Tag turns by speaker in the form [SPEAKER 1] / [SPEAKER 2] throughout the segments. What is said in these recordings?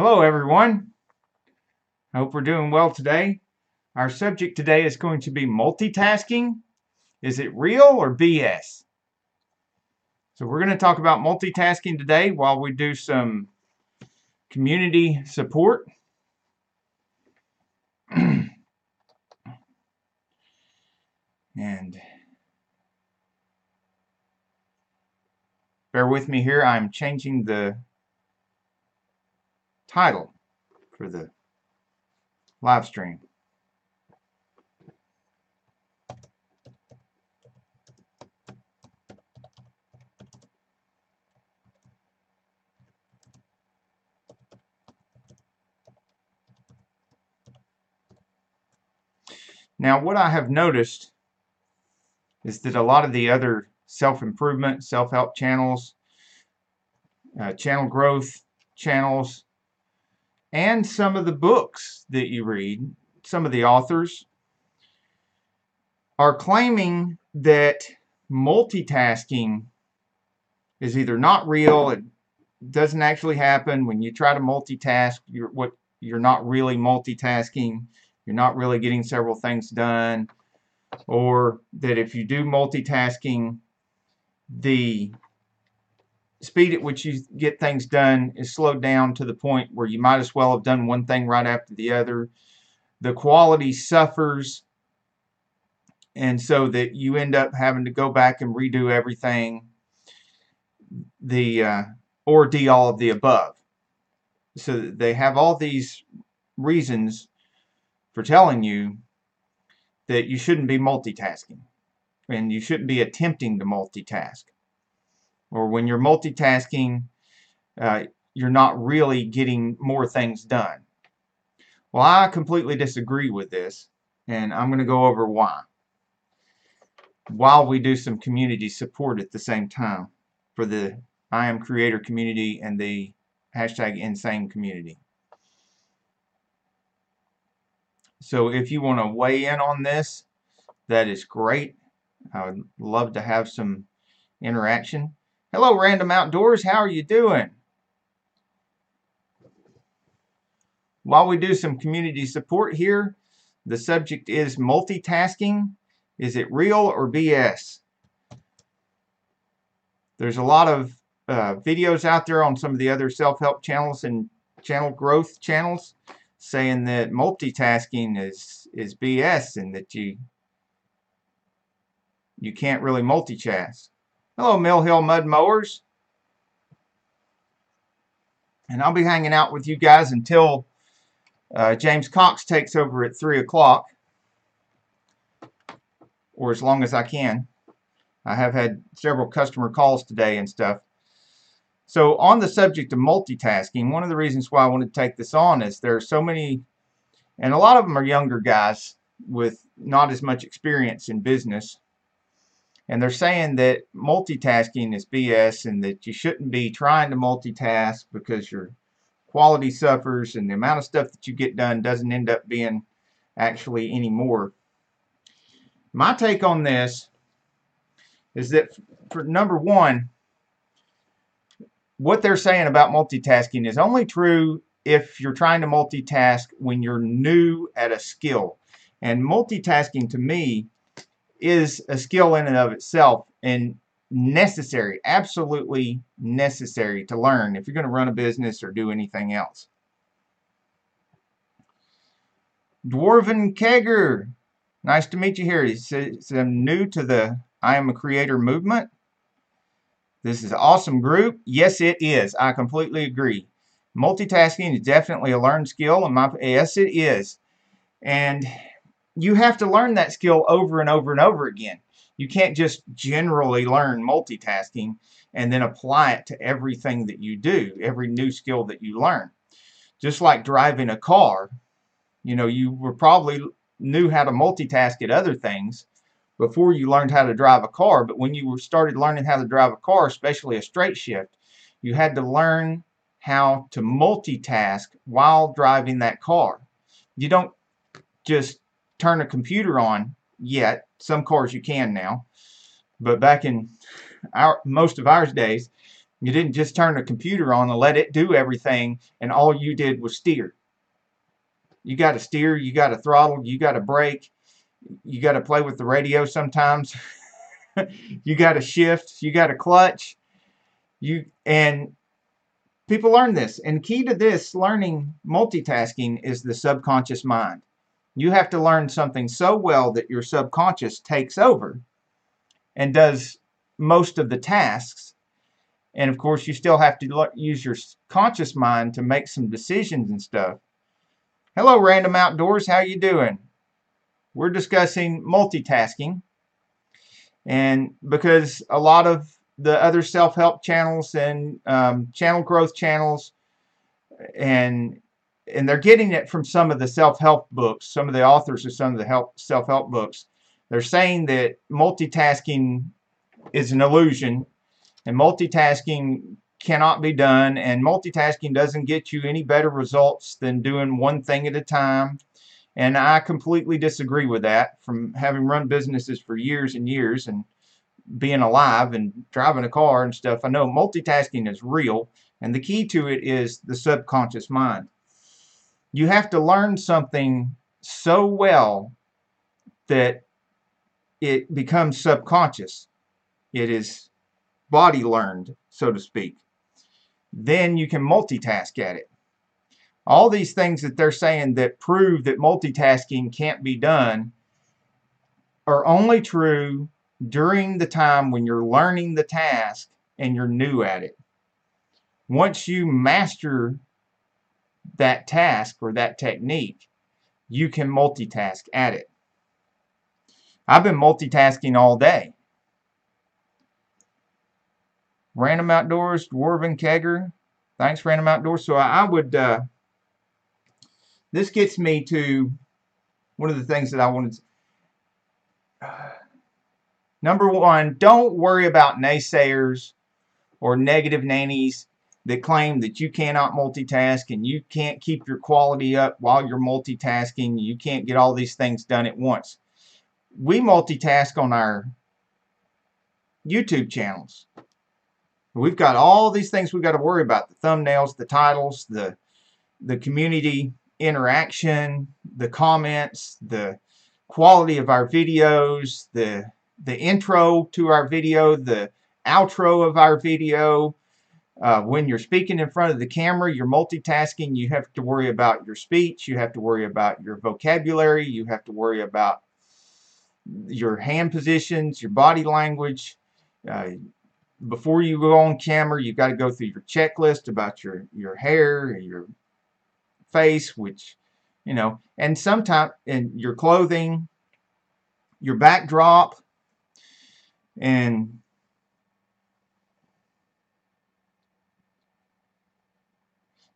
[SPEAKER 1] Hello everyone. I hope we're doing well today. Our subject today is going to be multitasking. Is it real or BS? So we're going to talk about multitasking today while we do some community support. And bear with me here, I'm changing the title for the live stream. Now, what I have noticed is that a lot of the other self-improvement, self-help channels, channel growth channels, and some of the books that you read, some of the authors, are claiming that multitasking is either not real, it doesn't actually happen. When you try to multitask, you're not really multitasking, you're not really getting several things done, or that if you do multitasking, the speed at which you get things done is slowed down to the point where you might as well have done one thing right after the other. The quality suffers, and so that you end up having to go back and redo everything, or D, all of the above. So they have all these reasons for telling you that you shouldn't be multitasking, and you shouldn't be attempting to multitask. Or when you're multitasking, you're not really getting more things done. Well, I completely disagree with this, and I'm going to go over why, while we do some community support at the same time for the Iamacreator community and the #insane community. So if you want to weigh in on this, that is great. I would love to have some interaction. Hello, Random Outdoors. How are you doing? While we do some community support here, the subject is multitasking. Is it real or BS? There's a lot of videos out there on some of the other self-help channels and channel growth channels saying that multitasking is BS and that you can't really multitask. Hello, Mill Hill Mud Mowers. And I'll be hanging out with you guys until James Cox takes over at 3 o'clock, or as long as I can. I have had several customer calls today and stuff. So on the subject of multitasking, one of the reasons why I wanted to take this on is there are so many, and a lot of them are younger guys with not as much experience in business, and they're saying that multitasking is BS and that you shouldn't be trying to multitask because your quality suffers and the amount of stuff that you get done doesn't end up being actually any more. My take on this is that, for number one, what they're saying about multitasking is only true if you're trying to multitask when you're new at a skill. And multitasking, to me, is a skill in and of itself, and necessary, absolutely necessary to learn if you're going to run a business or do anything else. Dwarven Kegger, nice to meet you here. He says, I'm new to the Iamacreator movement. This is an awesome group. Yes, it is. I completely agree. Multitasking is definitely a learned skill, and yes, it is. And you have to learn that skill over and over and over again. You can't just generally learn multitasking and then apply it to everything that you do, every new skill that you learn. Just like driving a car, you were probably knew how to multitask at other things before you learned how to drive a car, but when you started learning how to drive a car, especially a straight shift, you had to learn how to multitask while driving that car. You don't just turn a computer on yet. Some cars you can now, but back in most of our days, You didn't just turn the computer on and let it do everything and all you did was steer. You got to steer, you got to throttle, you got to brake, you got to play with the radio sometimes. You got to shift, you got to clutch. And people learn this. And key to this learning multitasking is the subconscious mind. You have to learn something so well that your subconscious takes over and does most of the tasks. And of course, you still have to use your conscious mind to make some decisions and stuff. Hello, Random Outdoors. How you doing? We're discussing multitasking. And because a lot of the other self-help channels and channel growth channels, and they're getting it from some of the self-help books, some of the authors of some of the self-help books, they're saying that multitasking is an illusion, and multitasking cannot be done, and multitasking doesn't get you any better results than doing one thing at a time. And I completely disagree with that. From having run businesses for years and years and being alive and driving a car and stuff, I know multitasking is real, and the key to it is the subconscious mind. You have to learn something so well that it becomes subconscious. It is body learned, so to speak. Then you can multitask at it. All these things that they're saying that prove that multitasking can't be done are only true during the time when you're learning the task and you're new at it. Once you master that task or that technique, you can multitask at it. I've been multitasking all day. Random Outdoors, Dwarven Kegger. Thanks, Random Outdoors. So I would, this gets me to one of the things that I wanted to, number one, don't worry about naysayers or negative nannies that claim that you cannot multitask and you can't keep your quality up while you're multitasking. You can't get all these things done at once. We multitask on our YouTube channels. We've got all these things we've got to worry about: the thumbnails, the titles, the community interaction, the comments, the quality of our videos, the intro to our video, the outro of our video. When you're speaking in front of the camera, you're multitasking. You have to worry about your speech. You have to worry about your vocabulary. You have to worry about your hand positions, your body language. Before you go on camera, you've got to go through your checklist about your hair, your face, which, you know, and sometimes in your clothing, your backdrop, and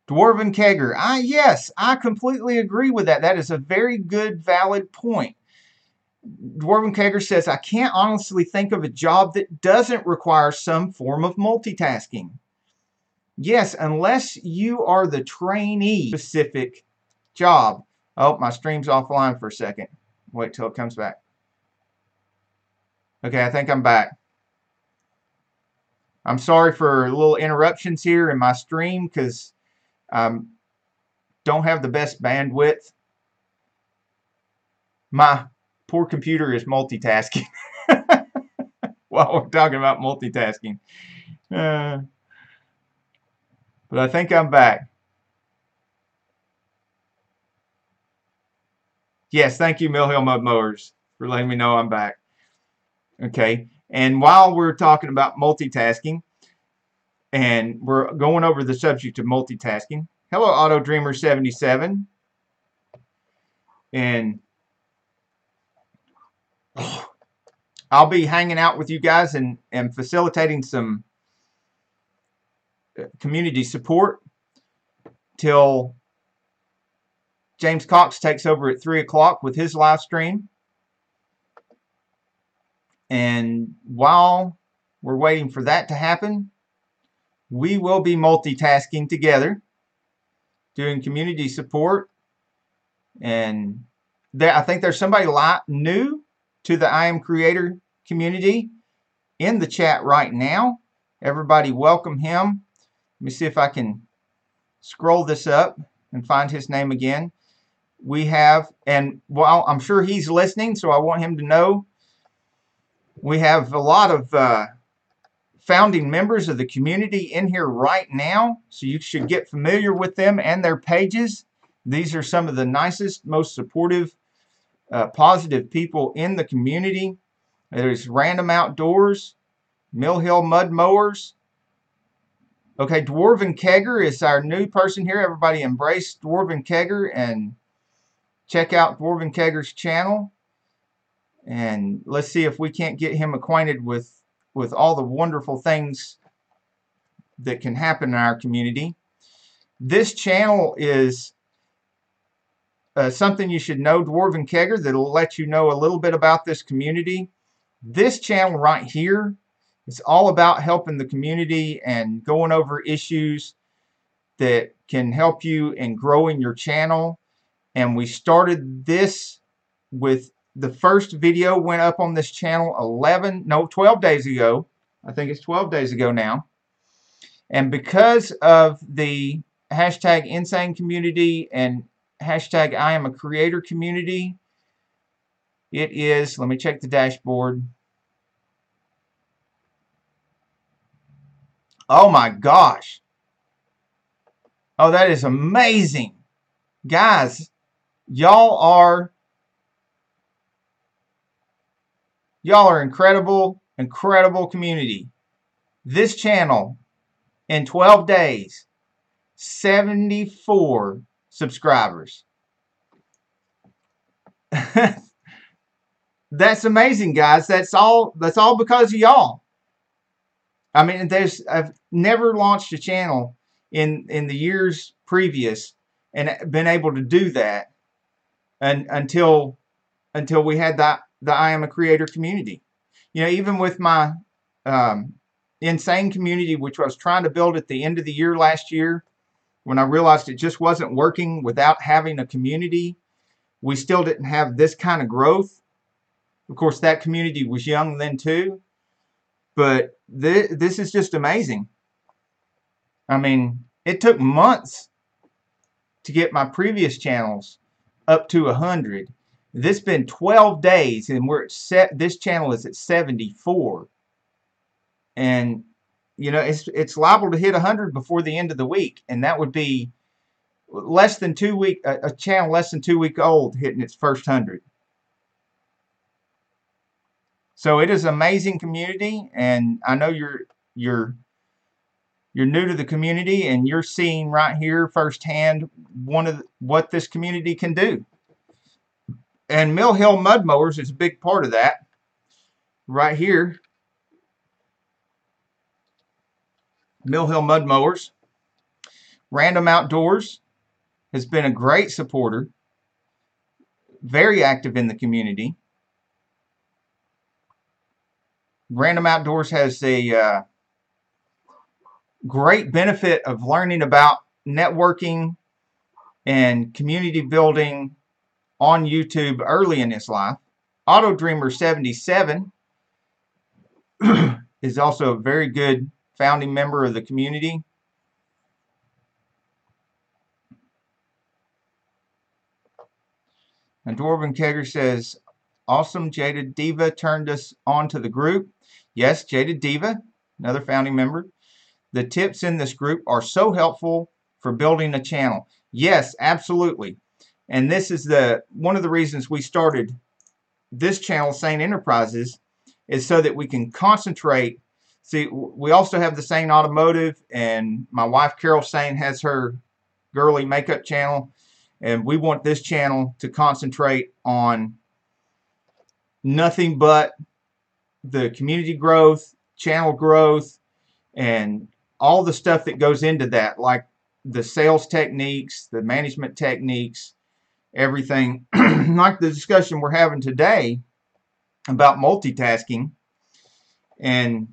[SPEAKER 1] Dwarven Kegger. Yes, I completely agree with that. That is a very good, valid point. Dwarven Kegger says, I can't honestly think of a job that doesn't require some form of multitasking. Yes, unless you are the trainee specific job. Oh, my stream's offline for a second. Wait till it comes back. Okay, I think I'm back. I'm sorry for little interruptions here in my stream because I don't have the best bandwidth. My poor computer is multitasking while we're talking about multitasking. But I think I'm back. Yes, thank you, Mill Hill Mud Mowers, for letting me know I'm back. Okay, and while we're talking about multitasking, and we're going over the subject of multitasking, hello, Auto Dreamer 77, and I'll be hanging out with you guys and facilitating some community support till James Cox takes over at 3 o'clock with his live stream. And while we're waiting for that to happen, we will be multitasking together, doing community support. And I think there's somebody new to the Iamacreator community in the chat right now. Everybody welcome him. Let me see if I can scroll this up and find his name again. We have, and well, I'm sure he's listening, so I want him to know we have a lot of founding members of the community in here right now, so you should get familiar with them and their pages. These are some of the nicest, most supportive, positive people in the community. There's Random Outdoors, Mill Hill Mud Mowers. Okay, Dwarven Kegger is our new person here. Everybody embrace Dwarven Kegger and check out Dwarven Kegger's channel. And let's see if we can't get him acquainted with all the wonderful things that can happen in our community. This channel is something you should know, Dwarven Kegger, that'll let you know a little bit about this community. This channel right here, it's all about helping the community and going over issues that can help you in growing your channel. And we started this with the first video went up on this channel 12 days ago. I think it's 12 days ago now. And because of the hashtag Insane Community and hashtag Iamacreator community, it is, let me check the dashboard. Oh my gosh. Oh, that is amazing. Guys, y'all are incredible, incredible community. This channel, in 12 days, 74 subscribers. That's amazing, guys. That's all because of y'all. I mean, I've never launched a channel in the years previous and been able to do that until we had the Iamacreator community. You know, even with my Insane community, which I was trying to build at the end of the year last year, when I realized it just wasn't working without having a community, we still didn't have this kind of growth. Of course, that community was young then too, but this is just amazing. I mean, it took months to get my previous channels up to 100. This has been 12 days, and this channel is at 74. And you know, it's liable to hit 100 before the end of the week, and that would be less than 2 week a channel less than 2 week old hitting its first 100. So it is an amazing community, and I know you're new to the community, and you're seeing right here firsthand what this community can do. And Mill Hill Mud Mowers is a big part of that. Right here, Mill Hill Mud Mowers. Random Outdoors has been a great supporter, very active in the community. Random Outdoors has a great benefit of learning about networking and community building on YouTube early in his life. Auto Dreamer 77 is also a very good founding member of the community. And Dwarven Kegger says, awesome, Jaded Diva turned us on to the group. Yes, Jaded Diva, another founding member. The tips in this group are so helpful for building a channel. Yes, absolutely. And this is one of the reasons we started this channel, Sane Enterprises, is so that we can concentrate. See, we also have the Sane Automotive, and my wife Carol Sane has her girly makeup channel, and we want this channel to concentrate on nothing but the community growth, channel growth, and all the stuff that goes into that, like the sales techniques, the management techniques, everything. Like the discussion we're having today about multitasking. And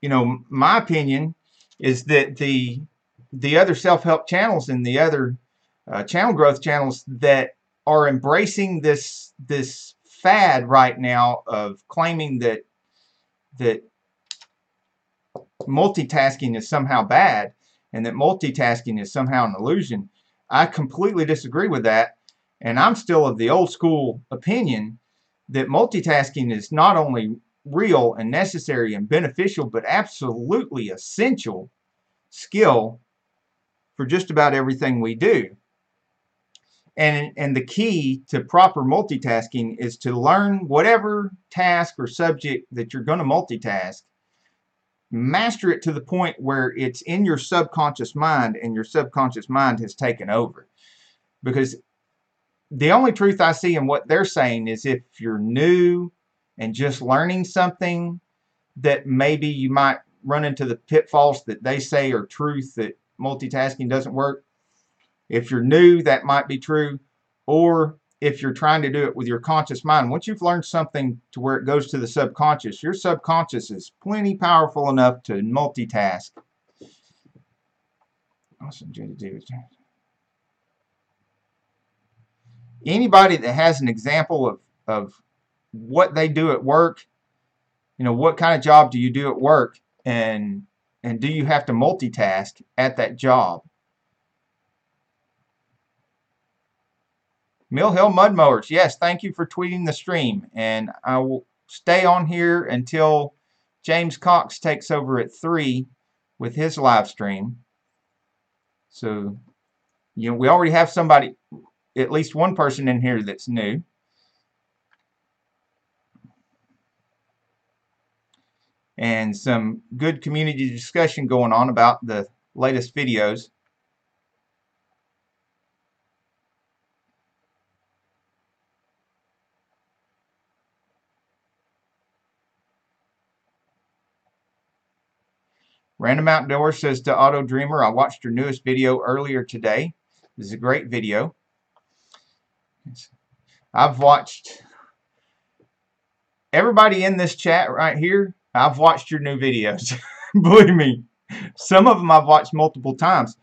[SPEAKER 1] you know, my opinion is that the other self-help channels and the other channel growth channels that are embracing this fad right now of claiming that multitasking is somehow bad and that multitasking is somehow an illusion. I completely disagree with that, and I'm still of the old school opinion that multitasking is not only real and necessary and beneficial, but absolutely essential skill for just about everything we do. And the key to proper multitasking is to learn whatever task or subject that you're going to multitask. Master it to the point where it's in your subconscious mind and your subconscious mind has taken over. Because the only truth I see in what they're saying is if you're new and just learning something, that maybe you might run into the pitfalls that they say are truth, that multitasking doesn't work. If you're new, that might be true. Or if you're trying to do it with your conscious mind, once you've learned something to where it goes to the subconscious, your subconscious is plenty powerful enough to multitask. Awesome. Anybody that has an example of what they do at work, what kind of job do you do at work, and do you have to multitask at that job? Mill Hill Mud Mowers, yes, thank you for tweeting the stream, and I will stay on here until James Cox takes over at 3 with his live stream. So, we already have somebody, at least one person in here that's new. And some good community discussion going on about the latest videos. Random Outdoor says to Auto Dreamer, I watched your newest video earlier today. This is a great video. I've watched everybody in this chat right here. I've watched your new videos. Believe me, some of them I've watched multiple times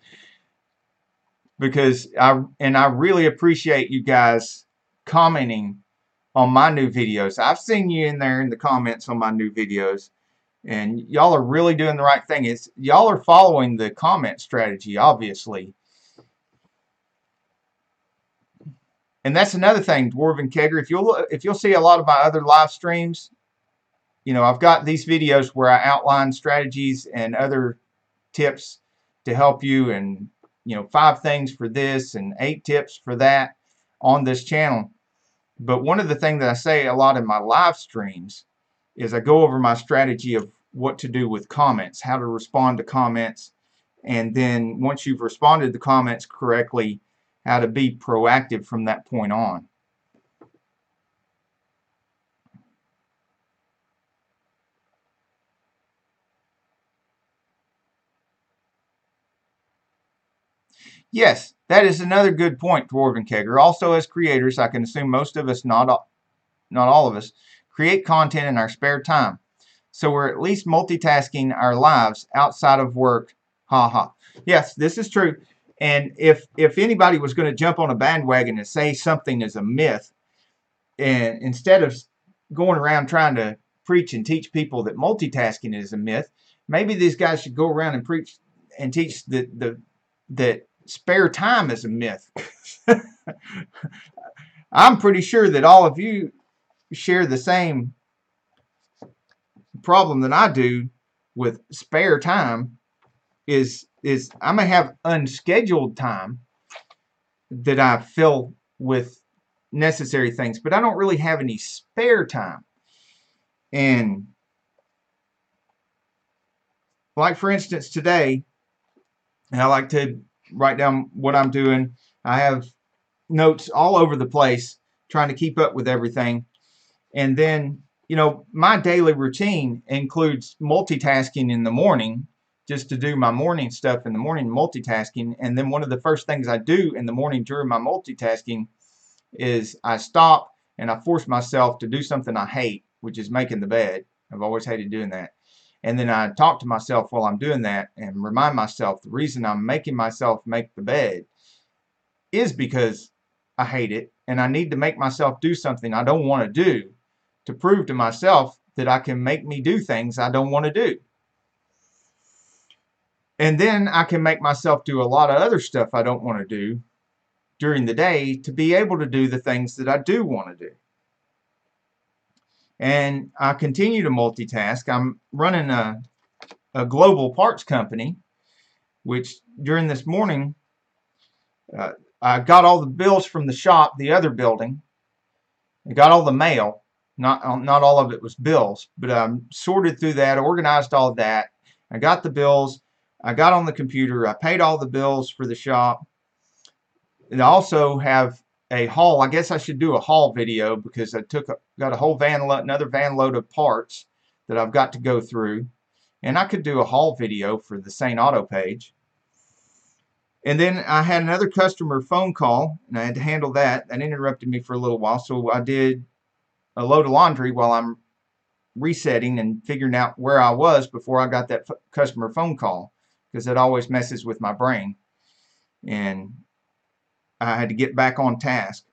[SPEAKER 1] because I really appreciate you guys commenting on my new videos. I've seen you in there in the comments on my new videos. And y'all are really doing the right thing. Y'all are following the comment strategy, obviously. And that's another thing, Dwarven Kegger. If you'll see a lot of my other live streams, I've got these videos where I outline strategies and other tips to help you, and 5 things for this and 8 tips for that on this channel. But one of the things that I say a lot in my live streams is I go over my strategy of what to do with comments, how to respond to comments, and then once you've responded to comments correctly, how to be proactive from that point on. Yes, that is another good point, Dwarven Kegger. Also, as creators, I can assume most of us, not all of us, create content in our spare time. So we're at least multitasking our lives outside of work. Ha ha. Yes, this is true. And if anybody was going to jump on a bandwagon and say something is a myth, and instead of going around trying to preach and teach people that multitasking is a myth, maybe these guys should go around and preach and teach that spare time is a myth. I'm pretty sure that all of you share the same problem that I do with spare time. Is I may have unscheduled time that I fill with necessary things, but I don't really have any spare time. And like for instance today, and I like to write down what I'm doing. I have notes all over the place trying to keep up with everything. And then, my daily routine includes multitasking in the morning, just to do my morning stuff in the morning, multitasking. And then one of the first things I do in the morning during my multitasking is I stop and I force myself to do something I hate, which is making the bed. I've always hated doing that. And then I talk to myself while I'm doing that and remind myself the reason I'm making myself make the bed is because I hate it and I need to make myself do something I don't want to do to prove to myself that I can make me do things I don't want to do. And then I can make myself do a lot of other stuff I don't want to do during the day to be able to do the things that I do want to do. And I continue to multitask. I'm running a global parts company, which during this morning, I got all the bills from the shop, the other building. I got all the mail. Not all of it was bills, but I sorted through that, organized all of that. I got the bills. I got on the computer. I paid all the bills for the shop. And I also have a haul. I guess I should do a haul video because I got a whole another van load of parts that I've got to go through. And I could do a haul video for the Sane Auto page. And then I had another customer phone call, and I had to handle that. That interrupted me for a little while, so I did a load of laundry while I'm resetting and figuring out where I was before I got that customer phone call, because it always messes with my brain. And I had to get back on task.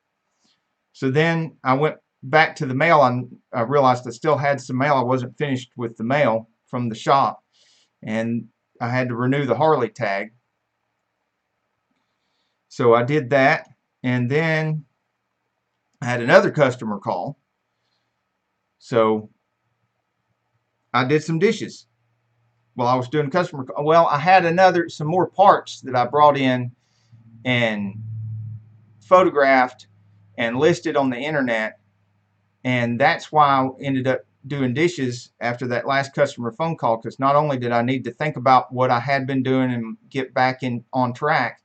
[SPEAKER 1] So then I went back to the mail, and I realized I still had some mail. I wasn't finished with the mail from the shop, and I had to renew the Harley tag. So I did that, and then I had another customer call. So I did some dishes while I was doing customer call. Well, I had some more parts that I brought in and photographed and listed on the internet, and that's why I ended up doing dishes after that last customer phone call, because not only did I need to think about what I had been doing and get back on track,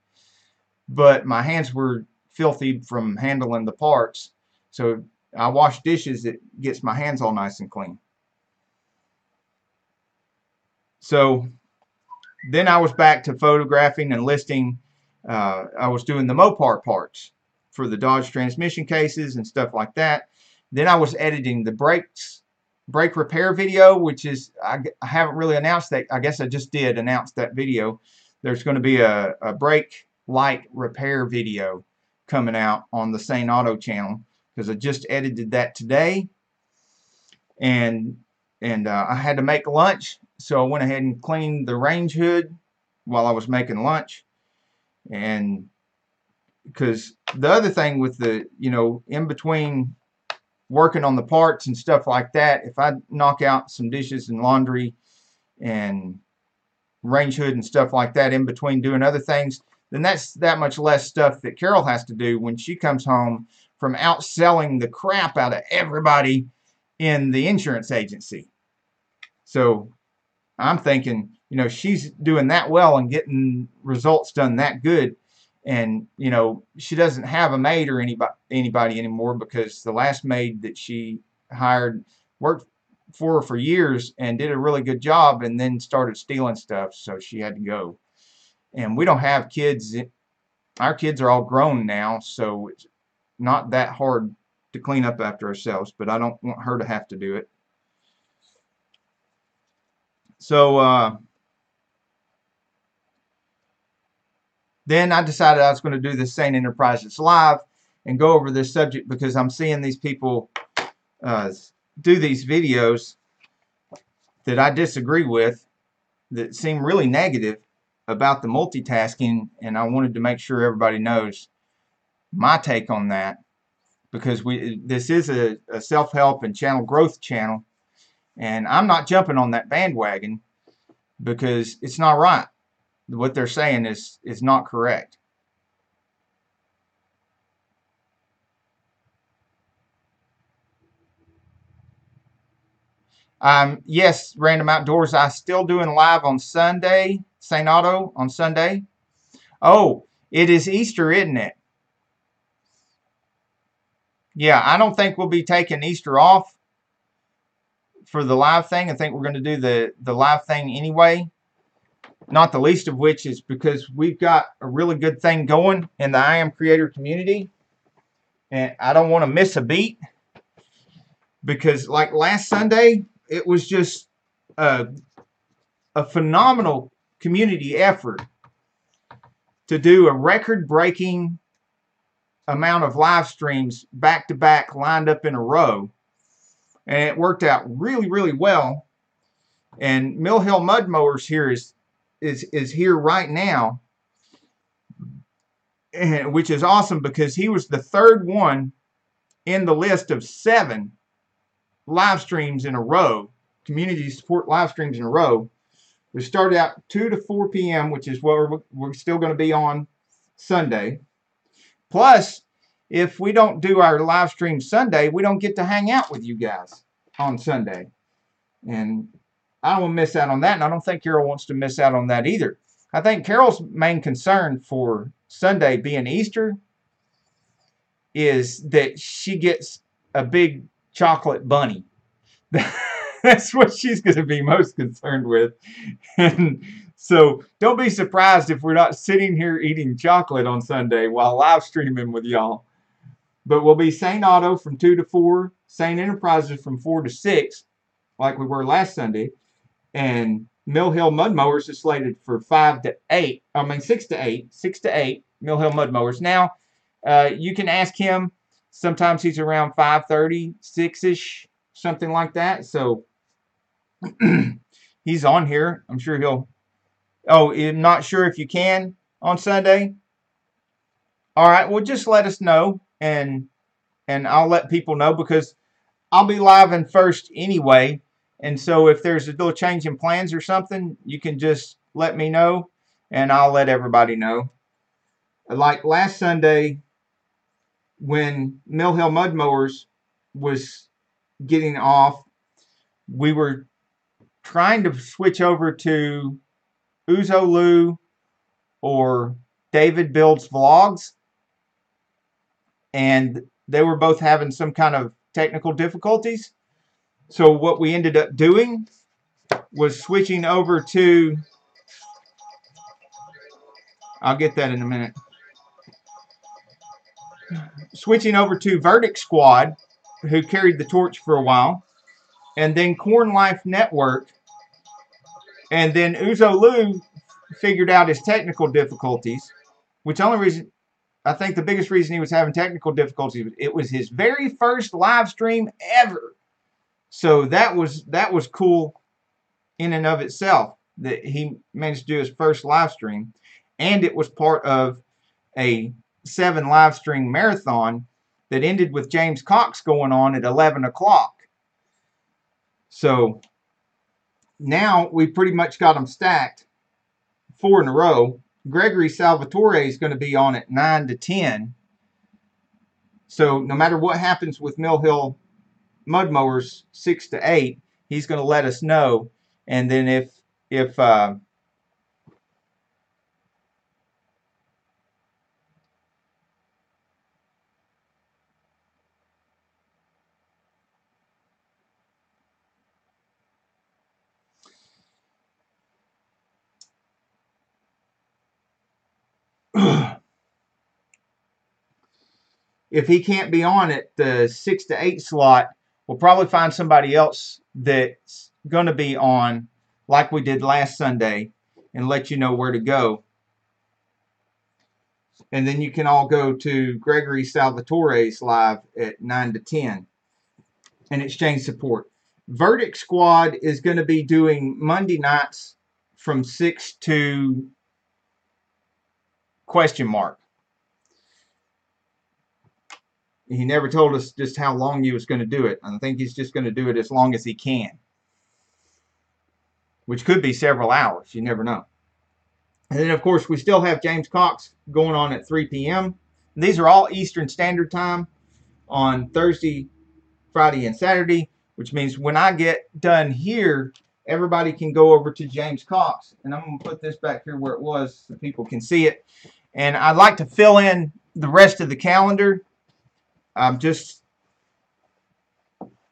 [SPEAKER 1] but my hands were filthy from handling the parts. So I wash dishes, it gets my hands all nice and clean. So then I was back to photographing and listing. I was doing the Mopar parts for the Dodge transmission cases and stuff like that. Then I was editing the brake repair video, which is, I haven't really announced that. I guess I just did announce that video. There's going to be a brake light repair video coming out on the Sane Auto channel, because I just edited that today. And I had to make lunch, so I went ahead and cleaned the range hood while I was making lunch. And because the other thing with the, in between working on the parts and stuff like that, if I knock out some dishes and laundry and range hood and stuff like that in between doing other things, then that's that much less stuff that Carol has to do when she comes home from outselling the crap out of everybody in the insurance agency. So I'm thinking, she's doing that well and getting results done that good. And, she doesn't have a maid or anybody anymore, because the last maid that she hired worked for her for years and did a really good job, and then started stealing stuff, so she had to go. And we don't have kids. Our kids are all grown now, so it's not that hard to clean up after ourselves, but I don't want her to have to do it. So then I decided I was going to do this Sane Enterprises Live and go over this subject, because I'm seeing these people do these videos that I disagree with, that seem really negative about the multitasking, and I wanted to make sure everybody knows my take on that, because this is a self-help and channel growth channel, and I'm not jumping on that bandwagon, because it's not right. What they're saying is not correct. Yes, Random Outdoors, I still doing live on Sunday, Sane Auto on Sunday. Oh, it is Easter, isn't it? Yeah, I don't think we'll be taking Easter off for the live thing. I think we're going to do the live thing anyway. Not the least of which is because we've got a really good thing going in the Iamacreator community, and I don't want to miss a beat, because like last Sunday, it was just a phenomenal community effort to do a record-breaking amount of live streams back to back, lined up in a row, and it worked out really, really well. And Mill Hill Mud Mowers here is is here right now, which is awesome because he was the third one in the list of 7 live streams in a row, community support live streams in a row. We started out 2 to 4 p.m., which is what we're still going to be on Sunday. Plus, if we don't do our live stream Sunday, we don't get to hang out with you guys on Sunday. And I don't want to miss out on that, and I don't think Carol wants to miss out on that either. I think Carol's main concern for Sunday being Easter is that she gets a big chocolate bunny. That's what she's going to be most concerned with. And so don't be surprised if we're not sitting here eating chocolate on Sunday while live streaming with y'all. But we'll be Sane Auto from 2 to 4, Sane Enterprises from 4 to 6, like we were last Sunday. And Mill Hill Mud Mowers is slated for 6 to 8, Mill Hill Mud Mowers. Now, you can ask him. Sometimes he's around 5:30, 6-ish, something like that. So he's on here. I'm sure he'll. Oh, I'm not sure if you can on Sunday. All right, well, just let us know, and I'll let people know because I'll be live in first anyway. And so if there's a little change in plans or something, you can just let me know, and I'll let everybody know. Like last Sunday, when Mill Hill Mud Mowers was getting off, we were trying to switch over to Uzolu or David Builds Vlogs, and they were both having some kind of technical difficulties. So what we ended up doing was switching over to, I'll get that in a minute, switching over to Verdict Squad, who carried the torch for a while, and then Corn Life Network, and then Uzolu figured out his technical difficulties, which only reason, I think the biggest reason he was having technical difficulties, it was his very first live stream ever. So that was cool in and of itself that he managed to do his first live stream, and it was part of a 7 live stream marathon that ended with James Cox going on at 11 o'clock. So now we pretty much got them stacked 4 in a row. Gregory Salvatore is going to be on at 9 to 10. So no matter what happens with Mill Hill Mud Mowers 6 to 8, he's going to let us know. And then if if he can't be on at the 6 to 8 slot, we'll probably find somebody else that's going to be on like we did last Sunday and let you know where to go. And then you can all go to Gregory Salvatore's live at 9 to 10 and exchange support. Verdict Squad is going to be doing Monday nights from 6 to question mark. He never told us just how long he was going to do it. I think he's just going to do it as long as he can, which could be several hours. You never know. And then, of course, we still have James Cox going on at 3 p.m. These are all Eastern Standard Time on Thursday, Friday, and Saturday, which means when I get done here, everybody can go over to James Cox. And I'm going to put this back here where it was so people can see it. And I'd like to fill in the rest of the calendar. A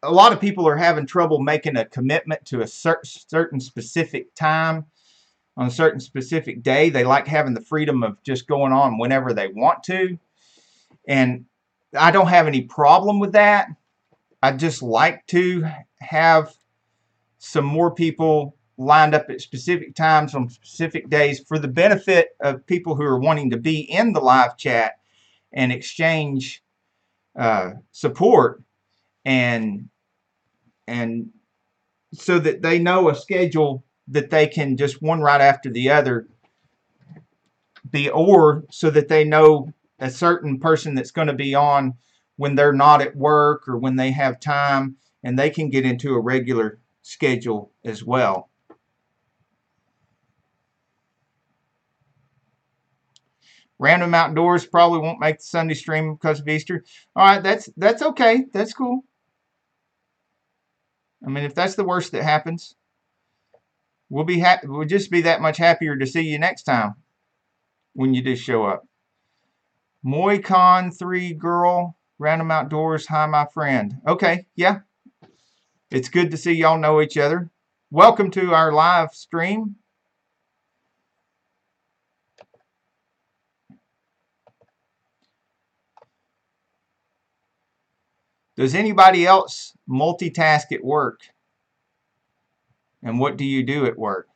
[SPEAKER 1] lot of people are having trouble making a commitment to a certain specific time on a certain specific day. They like having the freedom of just going on whenever they want to. And I don't have any problem with that. I just like to have some more people lined up at specific times on specific days for the benefit of people who are wanting to be in the live chat and exchange support, and so that they know a schedule that they can just one right after the other be, or so that they know a certain person that's going to be on when they're not at work or when they have time, and they can get into a regular schedule as well. Random Outdoors probably won't make the Sunday stream because of Easter. All right, that's okay. That's cool. I mean, if that's the worst that happens, we'll just be that much happier to see you next time when you do show up. Moicon 3 girl, Random Outdoors, hi my friend. Okay, yeah. It's good to see y'all know each other. Welcome to our live stream. Does anybody else multitask at work? And what do you do at work?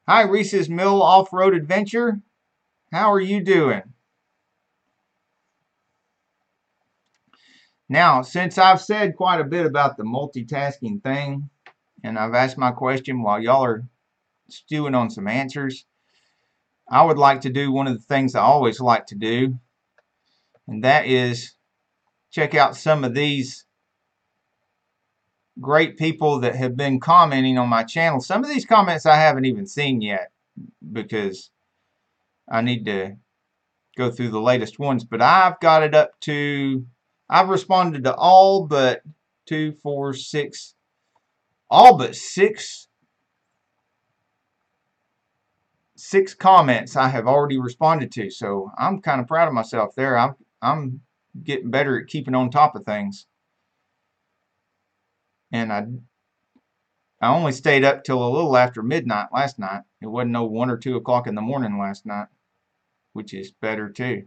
[SPEAKER 1] Hi, Reese's Mill Off-Road Adventure. How are you doing? Now, since I've said quite a bit about the multitasking thing, and I've asked my question while y'all are stewing on some answers, I would like to do one of the things I always like to do, and that is check out some of these great people that have been commenting on my channel. Some of these comments I haven't even seen yet because I need to go through the latest ones, but I've got it up to, I've responded to all but 2, 4, 6, all but six comments I have already responded to. So I'm kind of proud of myself there. I'm getting better at keeping on top of things. And I only stayed up till a little after midnight last night. It wasn't no 1 or 2 o'clock in the morning last night, which is better too.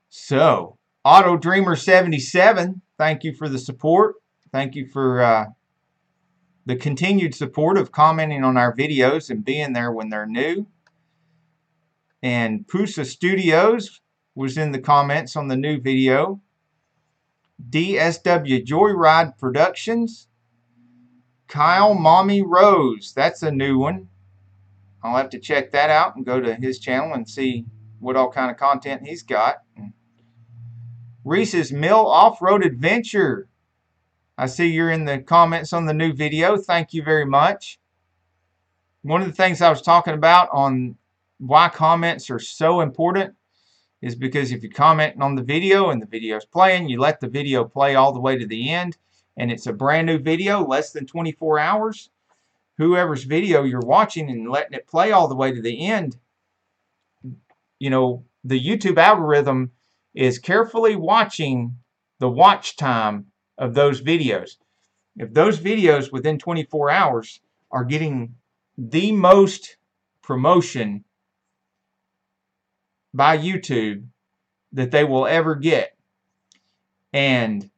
[SPEAKER 1] So, Auto Dreamer 77, thank you for the support. Thank you for the continued support of commenting on our videos and being there when they're new. And Pusa Studios was in the comments on the new video. DSW Joyride Productions. Kyle Mommy Rose, that's a new one. I'll have to check that out and go to his channel and see what all kind of content he's got. Reese's Mill Off-Road Adventure. I see you're in the comments on the new video. Thank you very much. One of the things I was talking about on why comments are so important is because if you're commenting on the video and the video's playing, you let the video play all the way to the end, and it's a brand new video, less than 24 hours. Whoever's video you're watching and letting it play all the way to the end, you know, the YouTube algorithm is carefully watching the watch time of those videos. If those videos within 24 hours are getting the most promotion by YouTube that they will ever get, and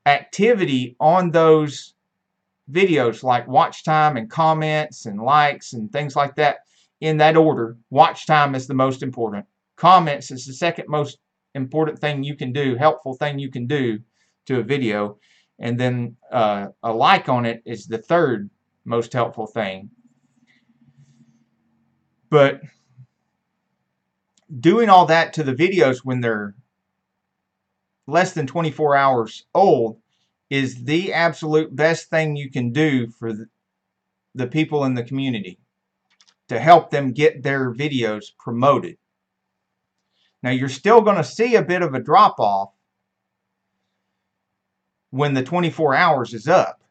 [SPEAKER 1] activity on those videos like watch time and comments and likes and things like that, in that order, watch time is the most important. Comments is the second most important thing you can do, helpful thing you can do to a video. And then a like on it is the third most helpful thing. But doing all that to the videos when they're less than 24 hours old is the absolute best thing you can do for the people in the community to help them get their videos promoted. Now, you're still going to see a bit of a drop-off when the 24 hours is up,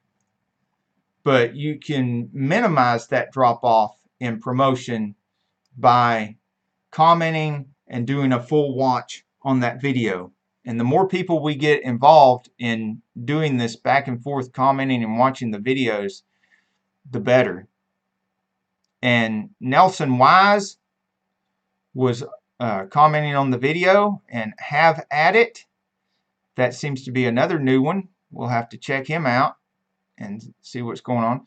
[SPEAKER 1] but you can minimize that drop-off in promotion by commenting and doing a full watch on that video. And the more people we get involved in doing this back and forth commenting and watching the videos, the better. And Nelson Wise was commenting on the video, and Have At It. That seems to be another new one. We'll have to check him out. and see what's going on.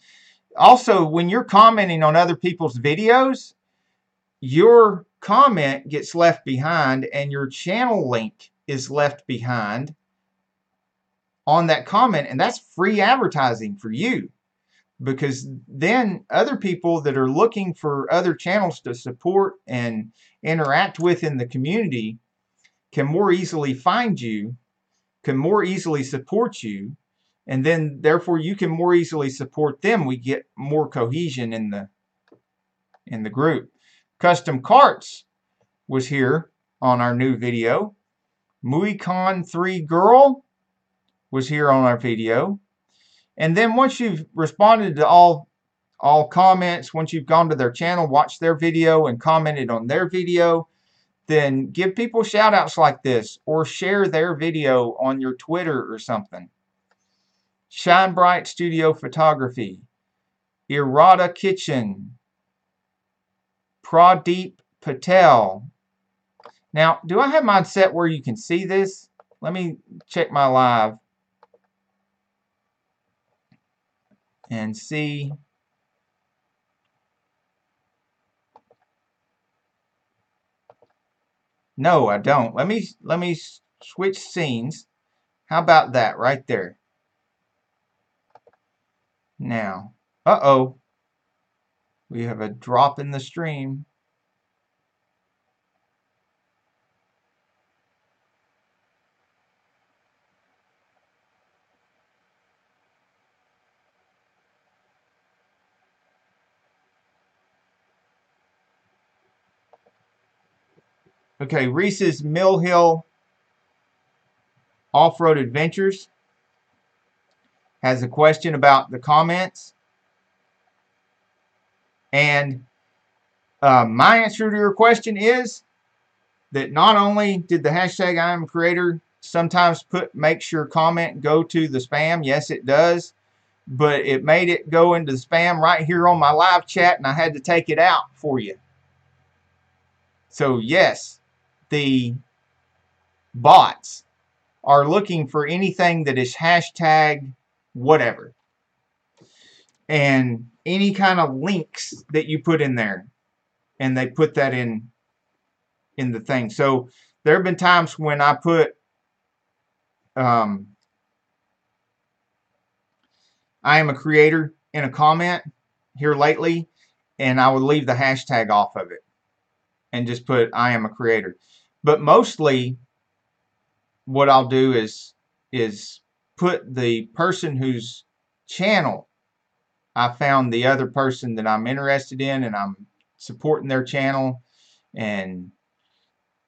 [SPEAKER 1] Also, when you're commenting on other people's videos, your comment gets left behind and your channel link is left behind on that comment, and that's free advertising for you, because then other people that are looking for other channels to support and interact with in the community can more easily find you, can more easily support you, and then therefore you can more easily support them. We get more cohesion in the group. Custom Carts was here on our new video. MuiCon 3 Girl was here on our video. And then once you've responded to all comments, once you've gone to their channel, watched their video, and commented on their video, then give people shout outs like this, or share their video on your Twitter or something. Shine Bright Studio Photography, Irada Kitchen, Pradeep Patel. Now, do I have mine set where you can see this? Let me check my live and see. No, I don't. Let me switch scenes. How about that right there? Now, uh-oh. We have a drop in the stream. Okay, Reese's Mill Hill Off-Road Adventures has a question about the comments. And my answer to your question is that not only did the hashtag Iamacreator sometimes makes your comment go to the spam, yes it does, but it made it go into the spam right here on my live chat, and I had to take it out for you. So yes, the bots are looking for anything that is hashtag whatever, and any kind of links that you put in there, and they put that in the thing. So there have been times when I put I am a creator in a comment here lately, and I would leave the hashtag off of it and just put I am a creator. But mostly what I'll do is put the person whose channel I found the other person that I'm interested in, and I'm supporting their channel, and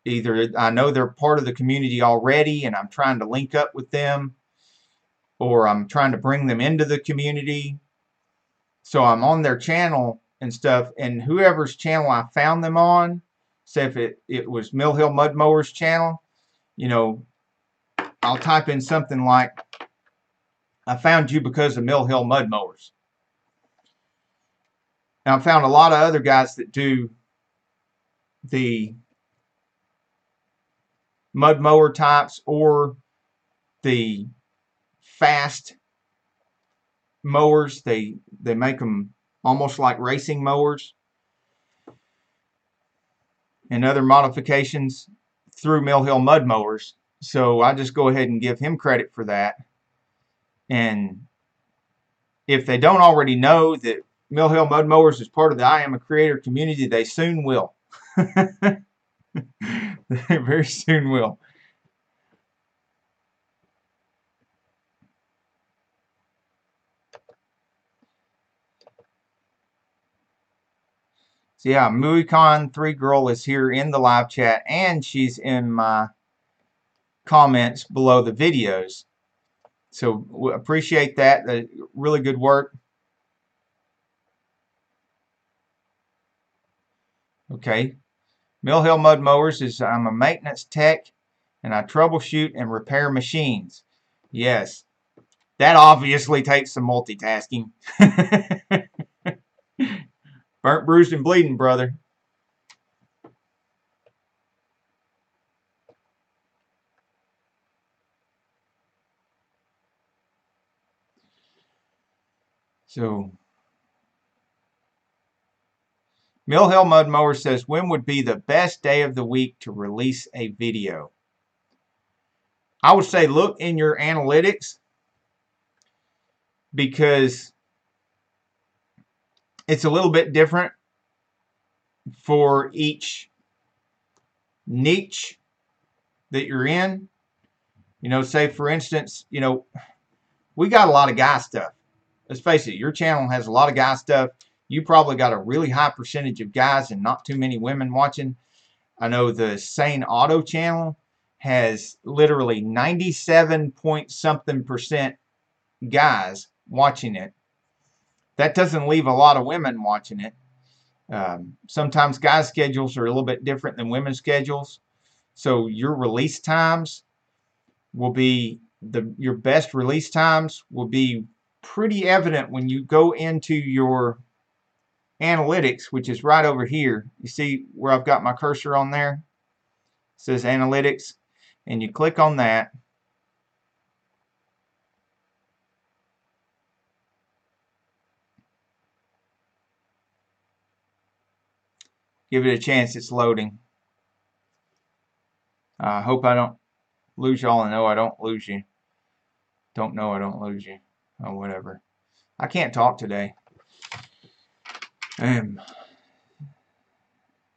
[SPEAKER 1] either I know they're part of the community already and I'm trying to link up with them, or I'm trying to bring them into the community. So I'm on their channel and stuff, and whoever's channel I found them on, say if it was Mill Hill Mud Mowers channel, you know, I'll type in something like, I found you because of Mill Hill Mud Mowers. Now I found a lot of other guys that do the mud mower types or the fast mowers. They make them almost like racing mowers and other modifications through Mill Hill Mud Mowers. So I just go ahead and give him credit for that. And if they don't already know that Mill Hill Mud Mowers is part of the Iamacreator community, they soon will. They very soon will. So yeah, MuiCon 3 Girl is here in the live chat, and she's in my comments below the videos. So we appreciate that. Really good work. Okay. Mill Hill Mud Mowers is, I'm a maintenance tech and I troubleshoot and repair machines. Yes. That obviously takes some multitasking. Burnt, bruised, and bleeding, brother. So Mill Hill Mud Mower says, when would be the best day of the week to release a video? I would say look in your analytics, because it's a little bit different for each niche that you're in. You know, say for instance, you know, we got a lot of guy stuff. Let's face it, your channel has a lot of guy stuff. You probably got a really high percentage of guys and not too many women watching. I know the Sane Auto channel has literally 97 point something percent guys watching it. That doesn't leave a lot of women watching it. Sometimes guys' schedules are a little bit different than women's schedules. So your release times will be, your best release times will be pretty evident when you go into your analytics, which is right over here. You see where I've got my cursor on there? It says analytics, and you click on that. Give it a chance, it's loading. I hope I don't lose y'all, and know I don't lose you. Don't know I don't lose you. Oh, whatever. I can't talk today.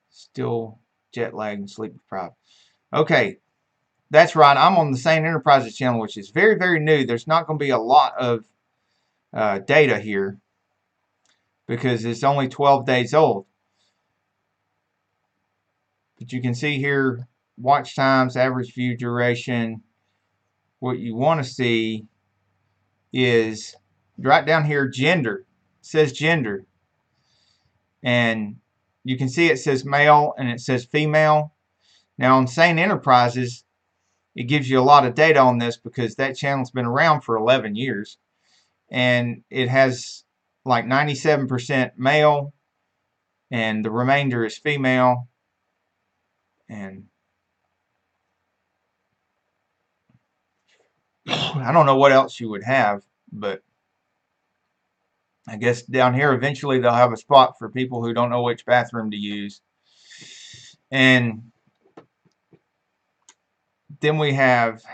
[SPEAKER 1] Still jet lag and sleep deprived. Okay, that's right. I'm on the Sane Enterprises channel, which is very, very new. There's not going to be a lot of data here because it's only 12 days old. But you can see here, watch times, average view duration. What you want to see is right down here, gender. It says gender. And you can see it says male and it says female. Now on Sane Enterprises, it gives you a lot of data on this because that channel's been around for 11 years. And it has like 97% male and the remainder is female. And I don't know what else you would have, but I guess down here eventually they'll have a spot for people who don't know which bathroom to use. And then we have,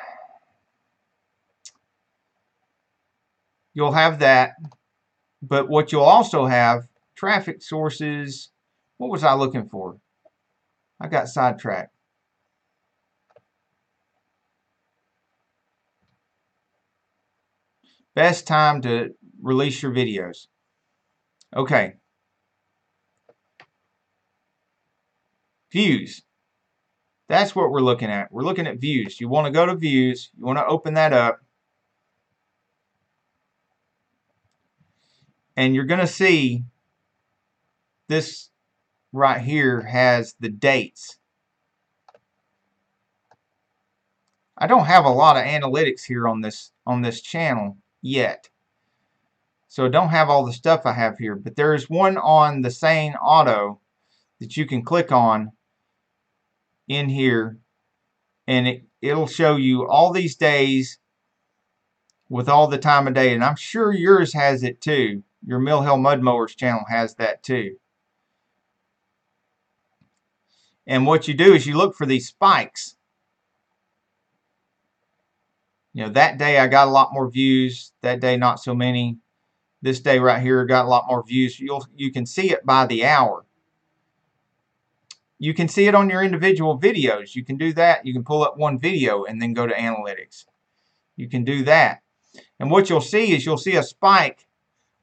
[SPEAKER 1] you'll have that, but what you'll also have, traffic sources. What was I looking for? I got sidetracked. Best time to release your videos. Okay. Views. That's what we're looking at. We're looking at views. You want to go to views. You want to open that up. And you're going to see this right here has the dates. I don't have a lot of analytics here on this channel yet. So I don't have all the stuff I have here, but there is one on the Sane Auto that you can click on in here, and it'll show you all these days with all the time of day. And I'm sure yours has it too. Your Mill Hill Mud Mowers channel has that too. And what you do is you look for these spikes. You know, that day I got a lot more views. That day not so many. This day right here got a lot more views. You can see it by the hour. You can see it on your individual videos. You can do that. You can pull up one video and then go to analytics. You can do that. And what you'll see is you'll see a spike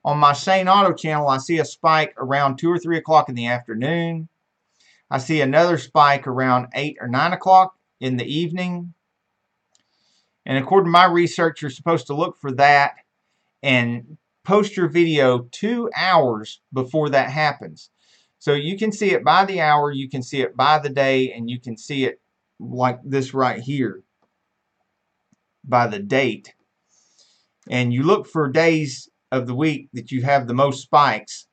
[SPEAKER 1] on my Sane Auto channel. I see a spike around 2 or 3 o'clock in the afternoon. I see another spike around 8 or 9 o'clock in the evening. And according to my research, you're supposed to look for that and post your video 2 hours before that happens. So you can see it by the hour, you can see it by the day, and you can see it like this right here by the date. And you look for days of the week that you have the most spikes.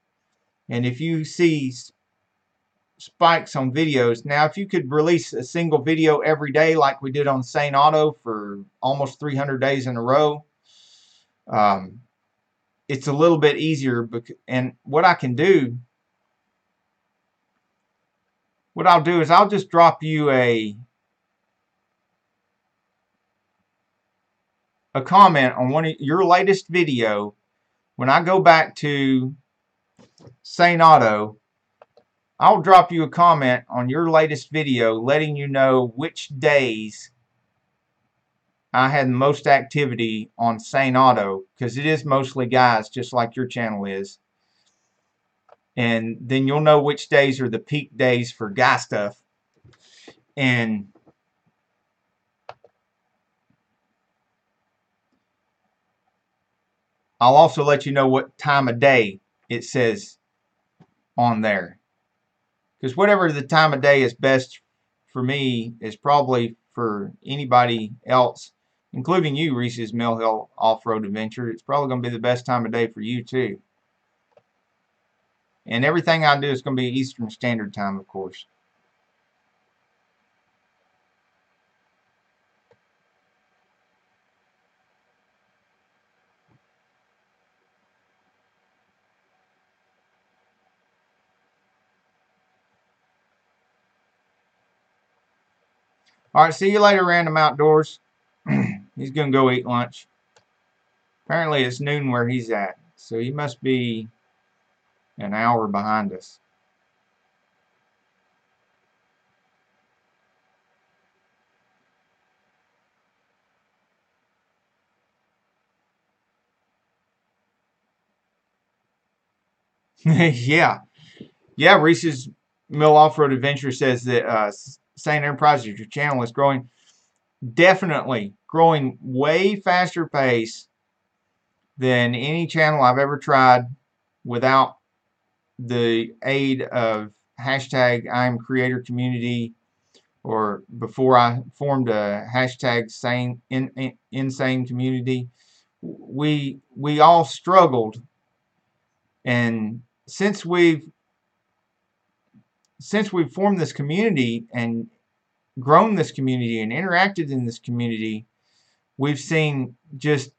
[SPEAKER 1] And if you see spikes on videos, now if you could release a single video every day like we did on Sane Auto for almost 300 days in a row, it's a little bit easier. And what I'll do is I'll just drop you a comment on one of your latest video. When I go back to Sane Auto, I'll drop you a comment on your latest video letting you know which days I had the most activity on Sane Auto, because it is mostly guys, just like your channel is. And then you'll know which days are the peak days for guy stuff. And I'll also let you know what time of day it says on there. Because whatever the time of day is best for me is probably for anybody else, including you, Reese's Mill Hill Off-Road Adventure. It's probably going to be the best time of day for you too. And everything I do is going to be Eastern Standard Time, of course. Alright, see you later, Random Outdoors. He's going to go eat lunch. Apparently it's noon where he's at, so he must be an hour behind us. Yeah. Yeah, Reese's Mill Off-Road Adventure says that Sane Enterprises, your channel is growing. Definitely growing way faster pace than any channel I've ever tried without the aid of hashtag Iamacreator community, or before I formed a hashtag insane community. We all struggled, and since we've formed this community and grown this community and interacted in this community, we've seen just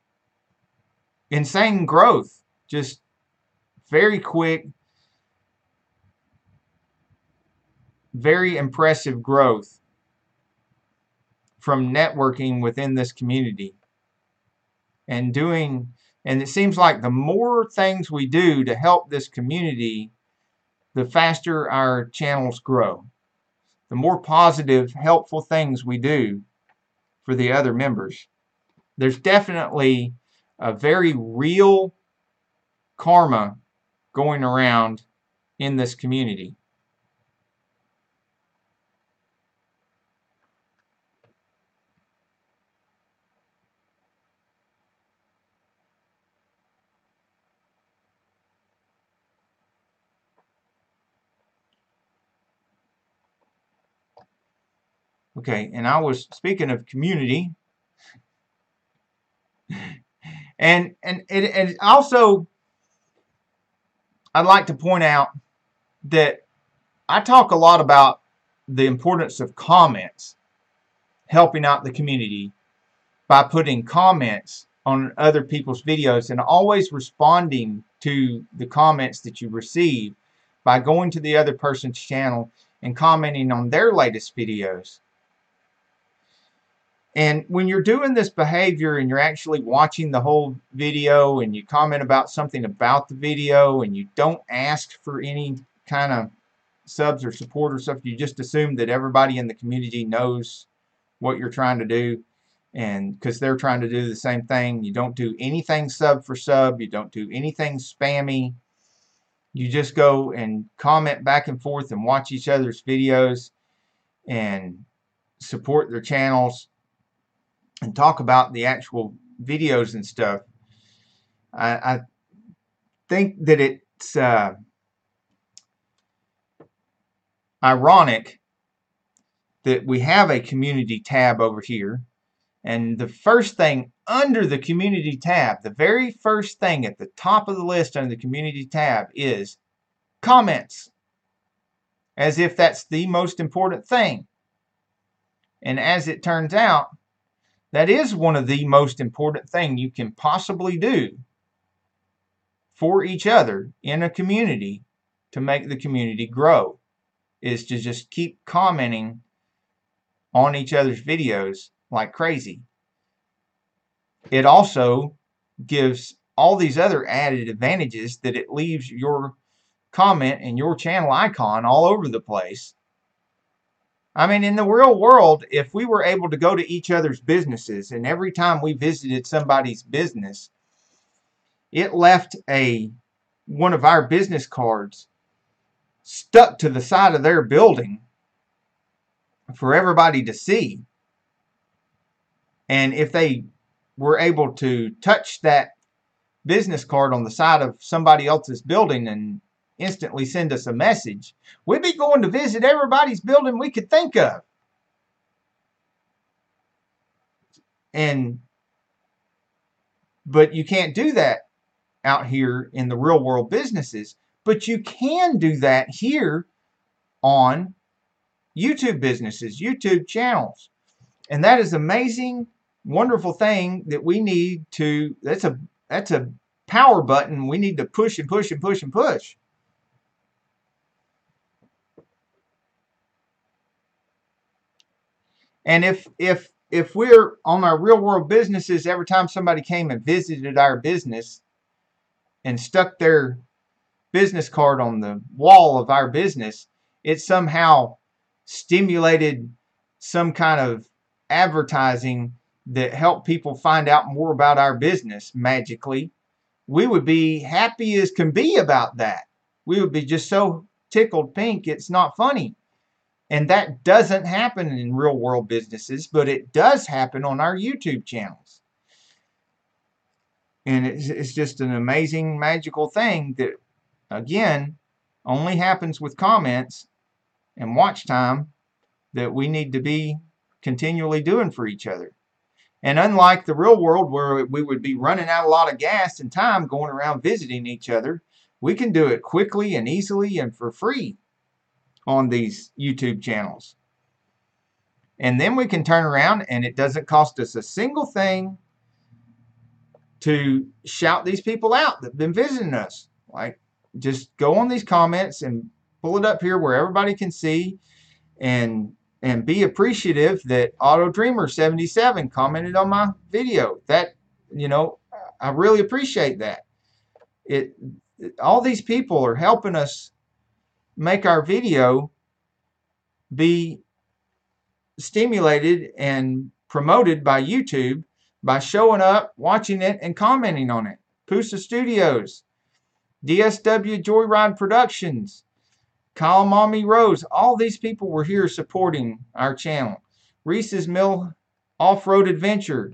[SPEAKER 1] insane growth, just very quick, very impressive growth from networking within this community and and it seems like the more things we do to help this community, the faster our channels grow. The more positive, helpful things we do for the other members. There's definitely a very real karma going around in this community. Okay, and I was speaking of community, and also I'd like to point out that I talk a lot about the importance of comments, helping out the community by putting comments on other people's videos and always responding to the comments that you receive by going to the other person's channel and commenting on their latest videos. And when you're doing this behavior and you're actually watching the whole video and you comment about something about the video and you don't ask for any kind of subs or support or stuff, you just assume that everybody in the community knows what you're trying to do, and because they're trying to do the same thing. You don't do anything sub for sub, you don't do anything spammy, you just go and comment back and forth and watch each other's videos and support their channels and talk about the actual videos and stuff. I think that it's ironic that we have a community tab over here, and the first thing under the community tab, the very first thing at the top of the list under the community tab is comments, as if that's the most important thing. And as it turns out, that is one of the most important things you can possibly do. for each other in a community to make the community grow is to just keep commenting on each other's videos like crazy. It also gives all these other added advantages that it leaves your comment and your channel icon all over the place. I mean, in the real world, if we were able to go to each other's businesses and every time we visited somebody's business, it left one of our business cards stuck to the side of their building for everybody to see. And if they were able to touch that business card on the side of somebody else's building and instantly send us a message, we'd be going to visit everybody's building we could think of. But you can't do that out here in the real world businesses, but you can do that here on YouTube businesses, YouTube channels. And that is amazing, wonderful thing that we need to, that's a power button we need to push and push and push and push. And if we're on our real world businesses, every time somebody came and visited our business and stuck their business card on the wall of our business, it somehow stimulated some kind of advertising that helped people find out more about our business magically, we would be happy as can be about that. We would be just so tickled pink, it's not funny. And that doesn't happen in real world businesses, but it does happen on our YouTube channels. And it's just an amazing, magical thing that, again, only happens with comments and watch time that we need to be continually doing for each other. And unlike the real world where we would be running out a lot of gas and time going around visiting each other, we can do it quickly and easily and for free on these YouTube channels. And then we can turn around and it doesn't cost us a single thing to shout these people out that have been visiting us. Like, just go on these comments and pull it up here where everybody can see, and be appreciative that Auto Dreamer 77 commented on my video. That, I really appreciate that. All these people are helping us make our video be stimulated and promoted by YouTube by showing up, watching it, and commenting on it. Pusa Studios, DSW Joyride Productions, Kyle Mommy Rose, all these people were here supporting our channel. Reese's Mill Off-Road Adventure,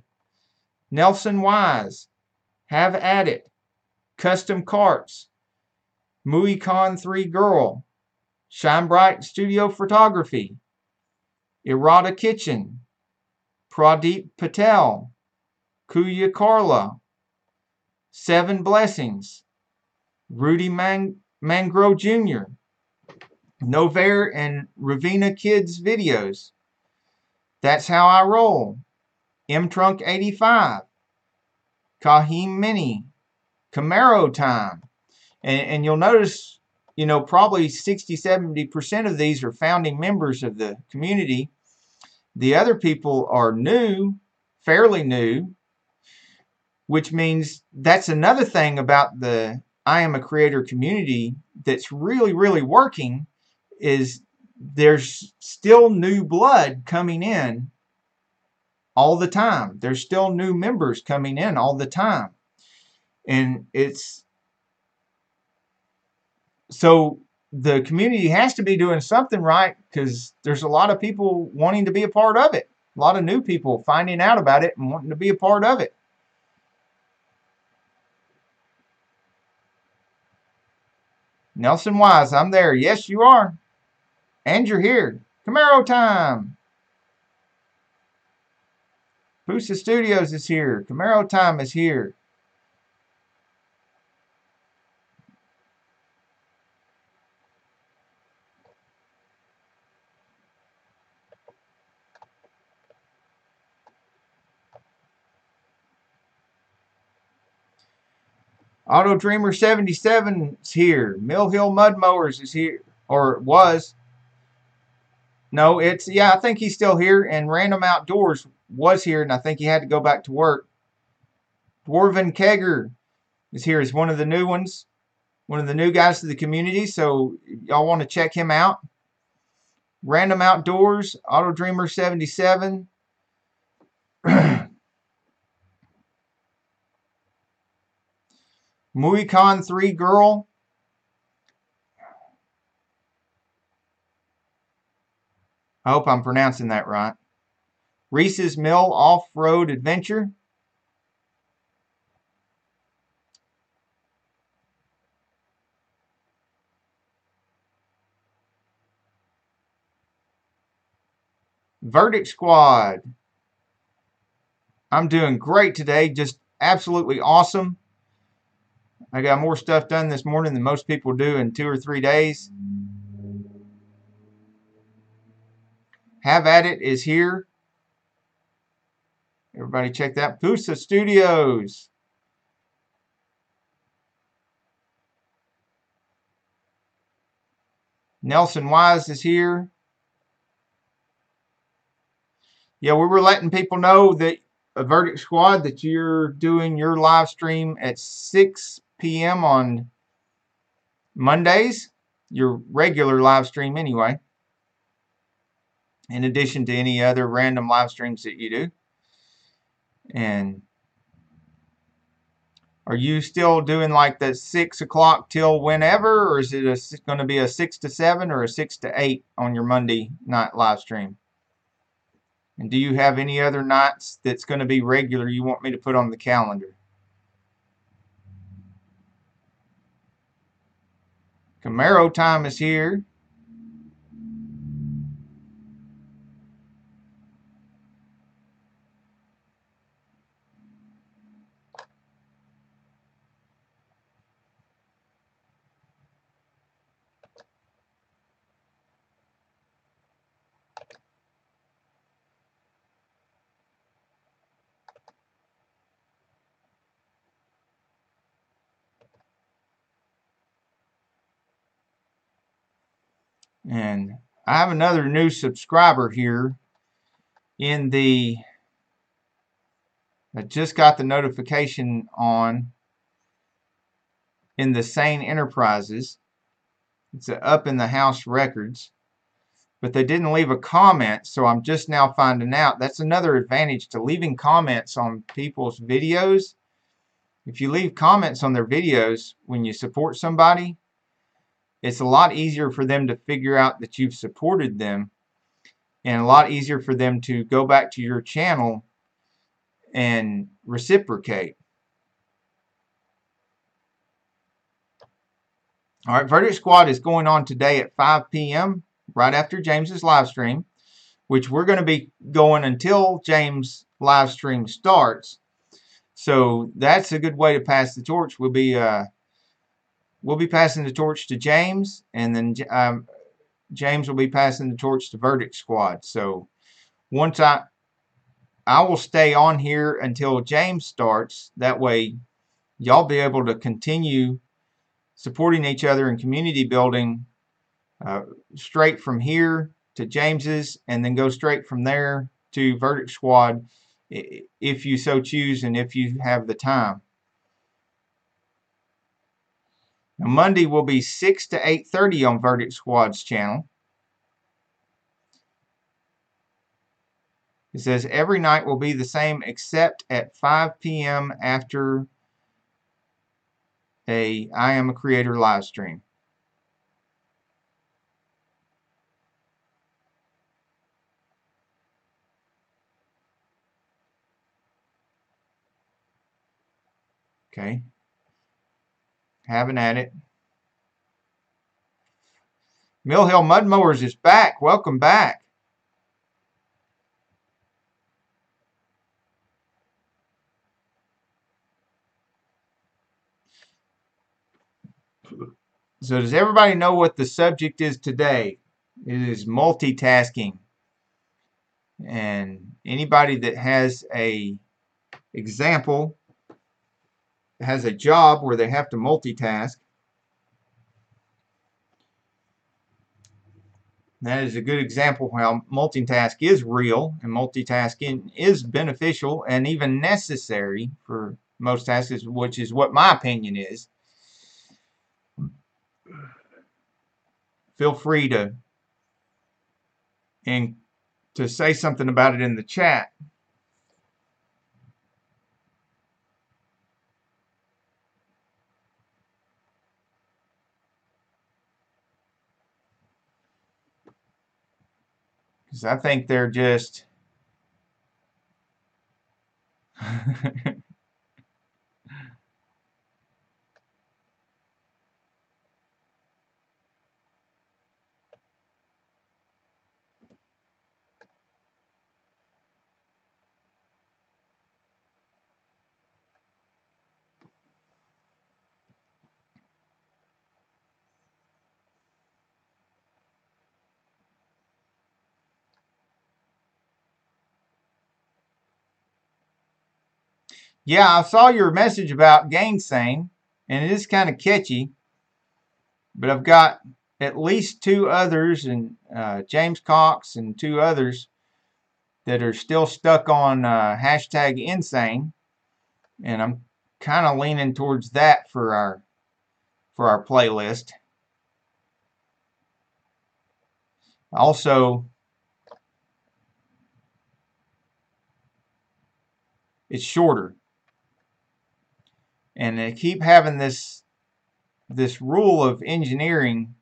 [SPEAKER 1] Nelson Wise, Have At It, Custom Carts, MuiCon 3 Girl, Shine Bright Studio Photography, Irada Kitchen, Pradeep Patel, Kuya Carla, Seven Blessings, Rudy Mangro Jr., Novair and Ravina Kids videos. That's How I Roll, M-Trunk 85, Kahim Mini, Camaro Time. And you'll notice, probably 60-70% of these are founding members of the community. The other people are new, fairly new, which means that's another thing about the Iamacreator community that's really, really working, is there's still new blood coming in all the time. There's still new members coming in all the time. And so the community has to be doing something right, because there's a lot of people wanting to be a part of it. A lot of new people finding out about it and wanting to be a part of it. Nelson Wise, I'm there. Yes, you are. And you're here. Camaro Time. Pusa Studios is here. Camaro Time is here. Auto Dreamer 77 is here. Mill Hill Mud Mowers is here, or was. No, it's, yeah, I think he's still here. And Random Outdoors was here, and I think he had to go back to work. Dwarven Kegger is here. He's one of the new ones, one of the new guys to the community. So y'all want to check him out. Random Outdoors, Auto Dreamer 77. Muicon 3 Girl. I hope I'm pronouncing that right. Reese's Mill Off-Road Adventure. Verdict Squad. I'm doing great today. Just absolutely awesome. I got more stuff done this morning than most people do in 2 or 3 days. Have At It is here. Everybody check that. Pusa Studios. Nelson Wise is here. Yeah, we were letting people know that a Verdict Squad that you're doing your live stream at 6 p.m. on Mondays. Your regular live stream anyway. In addition to any other random live streams that you do. And are you still doing like the 6 o'clock till whenever, or is it going to be a 6 to 7 or a 6 to 8 on your Monday night live stream? And do you have any other nights that's going to be regular you want me to put on the calendar? Camaro time is here. And I have another new subscriber here in the, I just got the notification on in the Sane Enterprises. It's up in the house records. But they didn't leave a comment, so I'm just now finding out. That's another advantage to leaving comments on people's videos. If you leave comments on their videos when you support somebody, it's a lot easier for them to figure out that you've supported them, and a lot easier for them to go back to your channel and reciprocate. All right, Verdict Squad is going on today at 5 p.m. right after James's live stream, which we're going to be going until James' live stream starts. So that's a good way to pass the torch. We'll be passing the torch to James, and then James will be passing the torch to Verdict Squad. So once I will stay on here until James starts. That way y'all be able to continue supporting each other in community building straight from here to James's, and then go straight from there to Verdict Squad if you so choose and if you have the time. Now, Monday will be 6 to 8:30 on Verdict Squad's channel. It says every night will be the same except at 5 p.m. after a Iamacreator live stream. Okay. Having at it. Mill Hill Mud Mowers is back. Welcome back. So does everybody know what the subject is today? It is multitasking. And anybody that has a example has a job where they have to multitask. That is a good example of how multitask is real and multitasking is beneficial and even necessary for most tasks, which is what my opinion is. Feel free to say something about it in the chat. Because I think they're just yeah, I saw your message about Sane, and it is kind of catchy. But I've got at least two others, and James Cox and two others that are still stuck on hashtag insane, and I'm kind of leaning towards that for our playlist. Also, it's shorter, and they keep having this rule of engineering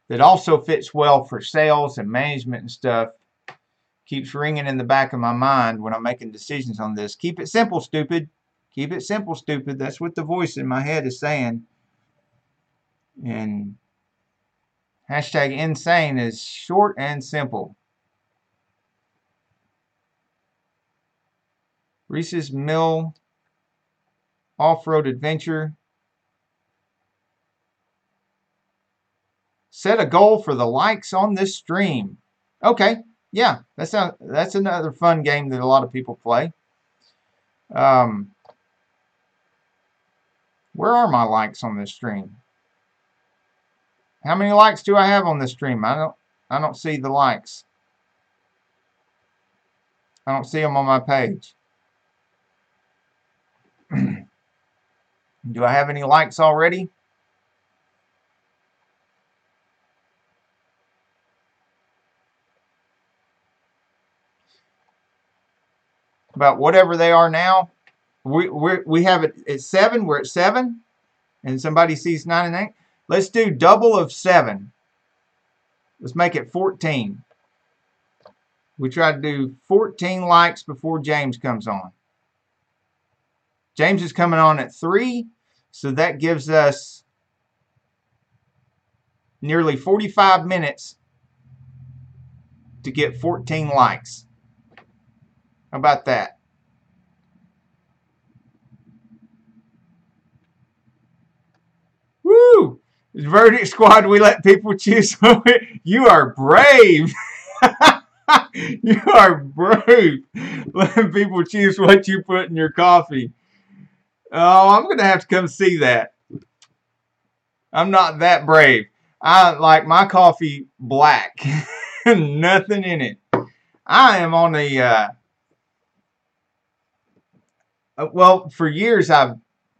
[SPEAKER 1] that also fits well for sales and management and stuff. Keeps ringing in the back of my mind when I'm making decisions on this. Keep it simple, stupid. Keep it simple, stupid. That's what the voice in my head is saying. And hashtag insane is short and simple. Reese's Mill Off-Road Adventure. Set a goal for the likes on this stream. Okay, yeah, that's another fun game that a lot of people play. Where are my likes on this stream? How many likes do I have on this stream? I don't see the likes. I don't see them on my page. Do I have any likes already? About whatever they are now. We have it at 7. We're at 7. And somebody sees 9 and 8. Let's do double of 7. Let's make it 14. We try to do 14 likes before James comes on. James is coming on at 3, so that gives us nearly 45 minutes to get 14 likes. How about that? Woo! Verdict Squad, we let people choose. You are brave. You are brave. Letting people choose what you put in your coffee. Oh, I'm going to have to come see that. I'm not that brave. I like my coffee black. Nothing in it. I am on a, well, for years I've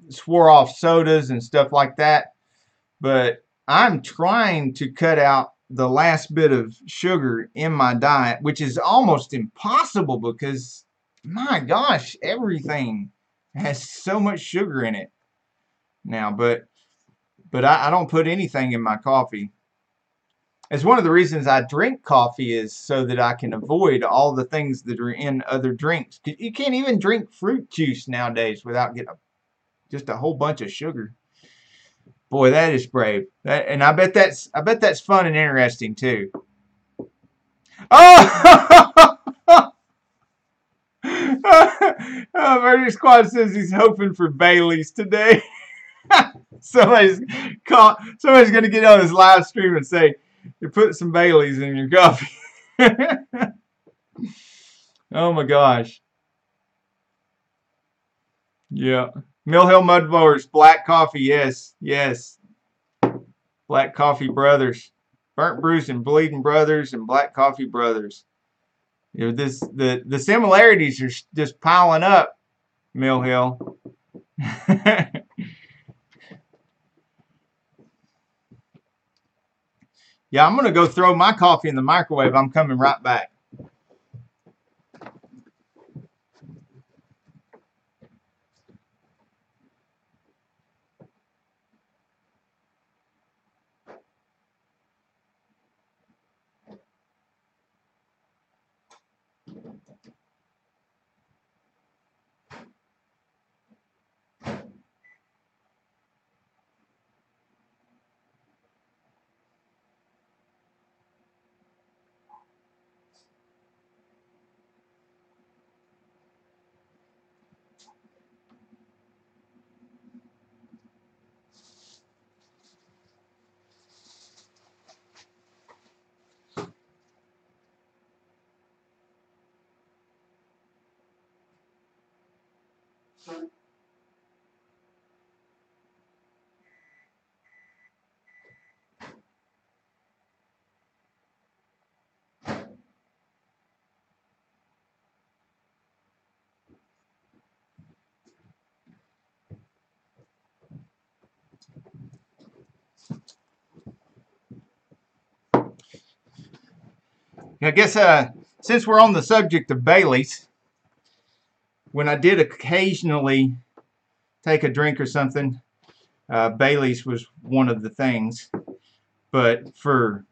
[SPEAKER 1] swore off sodas and stuff like that. But I'm trying to cut out the last bit of sugar in my diet, which is almost impossible because, my gosh, everything has so much sugar in it now. But I don't put anything in my coffee. It's one of the reasons I drink coffee is so that I can avoid all the things that are in other drinks. You can't even drink fruit juice nowadays without getting just a whole bunch of sugar. Boy, that is brave. And I bet that's fun and interesting too. Oh! Murder Squad says he's hoping for Bailey's today. somebody's going to get on his live stream and say, "You put some Bailey's in your coffee." Oh my gosh. Yeah. Mill Hill Mudblowers, Black Coffee, yes, yes. Black Coffee Brothers. Burnt, Bruised, and Bleeding Brothers and Black Coffee Brothers. You know, the similarities are just piling up, Mill Hill. Yeah, I'm going to go throw my coffee in the microwave. I'm coming right back. I guess since we're on the subject of Bailey's, when I did occasionally take a drink or something, Bailey's was one of the things. But for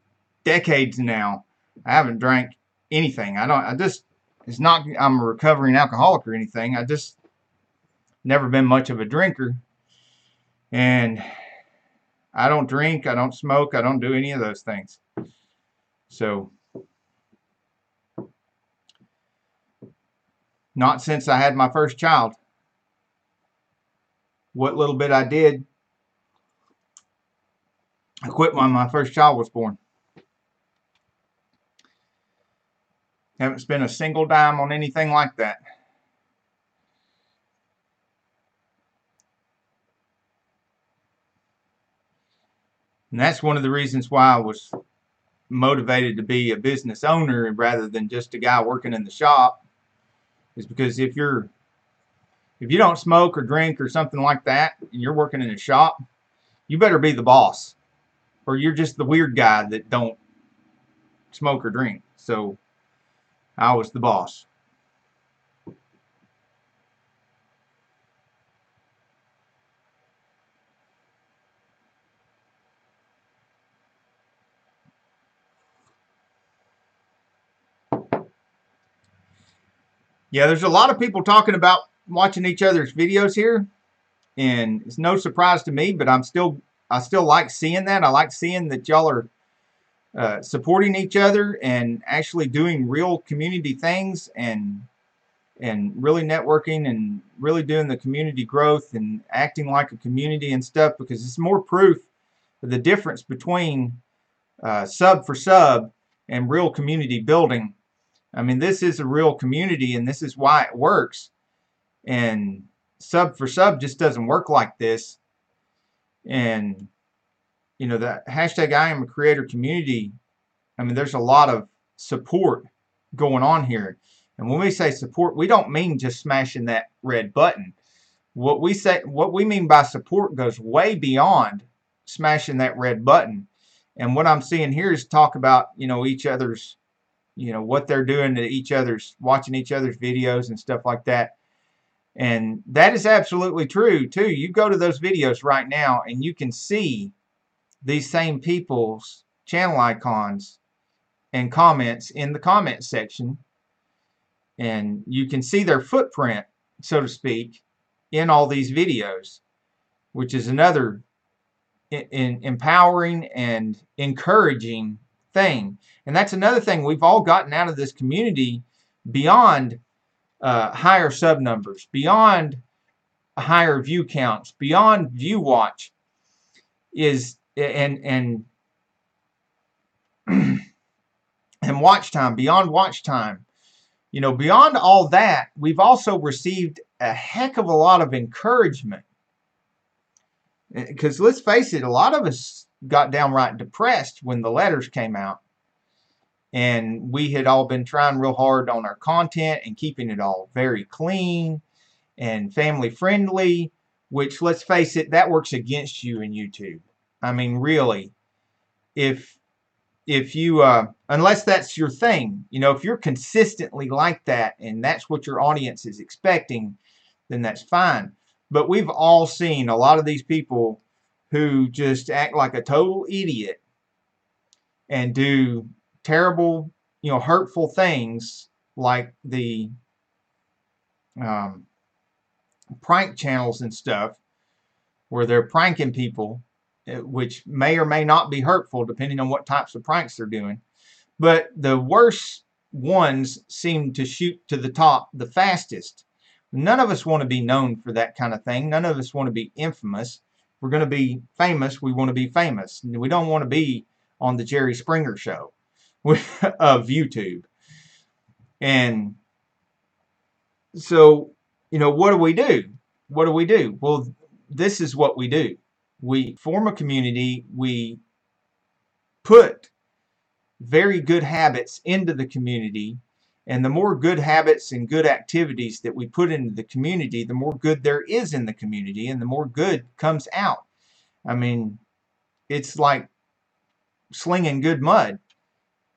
[SPEAKER 1] decades now, I haven't drank anything. It's not, I'm a recovering alcoholic or anything. I just never been much of a drinker. And I don't drink, I don't smoke, I don't do any of those things. So, not since I had my first child. What little bit I did, I quit when my first child was born. Haven't spent a single dime on anything like that. And that's one of the reasons why I was motivated to be a business owner rather than just a guy working in the shop, is because if you don't smoke or drink or something like that and you're working in a shop, you better be the boss, or you're just the weird guy that don't smoke or drink. So I was the boss. Yeah, there's a lot of people talking about watching each other's videos here, and it's no surprise to me, but I still like seeing that. I like seeing that y'all are supporting each other and actually doing real community things and really networking and really doing the community growth and acting like a community and stuff, because it's more proof of the difference between sub for sub and real community building. I mean, this is a real community and this is why it works. And sub for sub just doesn't work like this. And, you know, the hashtag Iamacreator community, I mean, there's a lot of support going on here. And when we say support, we don't mean just smashing that red button. What we mean by support goes way beyond smashing that red button. And what I'm seeing here is talk about, you know, each other's, you know, what they're doing to each other's, watching each other's videos and stuff like that. And that is absolutely true too. You go to those videos right now and you can see these same people's channel icons and comments in the comment section, and you can see their footprint, so to speak, in all these videos, which is another empowering and encouraging thing. And that's another thing we've all gotten out of this community beyond higher sub numbers, beyond higher view counts, beyond view watch, is and watch time, beyond watch time. You know, beyond all that, we've also received a heck of a lot of encouragement. Because let's face it, a lot of us got downright depressed when the letters came out. And we had all been trying real hard on our content and keeping it all very clean and family friendly, which, let's face it, that works against you in YouTube. I mean, really, if you unless that's your thing, you know, if you're consistently like that and that's what your audience is expecting, then that's fine. But we've all seen a lot of these people who just act like a total idiot and do terrible, you know, hurtful things like the prank channels and stuff where they're pranking people, which may or may not be hurtful depending on what types of pranks they're doing. But the worst ones seem to shoot to the top the fastest. None of us want to be known for that kind of thing. None of us want to be infamous. If we're going to be famous, we want to be famous. We don't want to be on the Jerry Springer show of YouTube. And so, you know, what do we do? What do we do? Well, this is what we do. We form a community. We put very good habits into the community. And the more good habits and good activities that we put into the community, the more good there is in the community and the more good comes out. I mean, it's like slinging good mud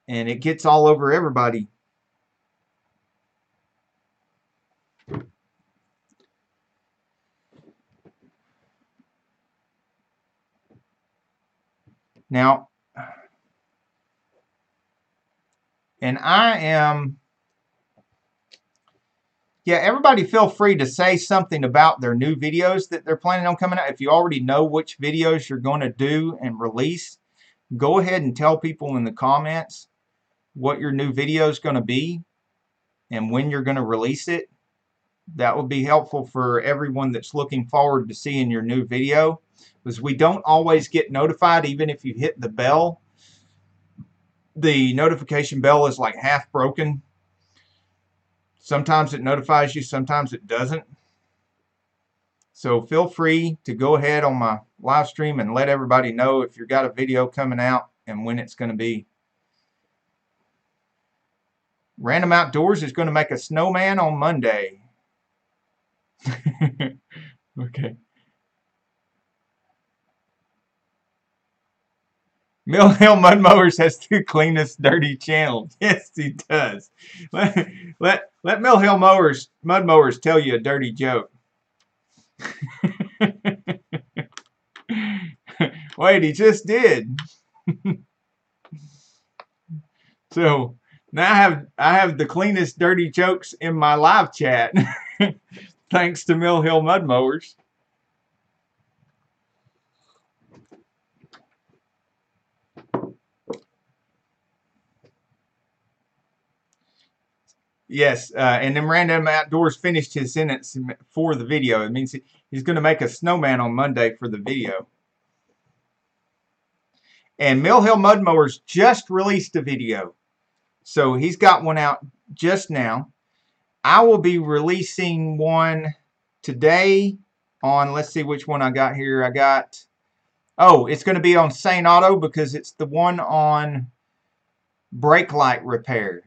[SPEAKER 1] and it gets all over everybody. Now, and everybody feel free to say something about their new videos that they're planning on coming out. If you already know which videos you're going to do and release, go ahead and tell people in the comments what your new video is going to be and when you're going to release it. That would be helpful for everyone that's looking forward to seeing your new video, because we don't always get notified. Even if you hit the bell, the notification bell is like half broken. Sometimes it notifies you, sometimes it doesn't. So feel free to go ahead on my live stream and let everybody know if you've got a video coming out and when it's going to be. Random Outdoors is going to make a snowman on Monday. Okay. Mill Hill Mud Mowers has the cleanest dirty channel. Yes, he does. Let Mill Hill Mud Mowers tell you a dirty joke. Wait, he just did. So now I have the cleanest dirty jokes in my live chat, thanks to Mill Hill Mud Mowers. Yes, and then Random Outdoors finished his sentence for the video. It means he's going to make a snowman on Monday for the video. And Mill Hill Mud Mowers just released a video. So he's got one out just now. I will be releasing one today on, let's see which one I got here. It's going to be on Sane Auto because it's the one on brake light repair.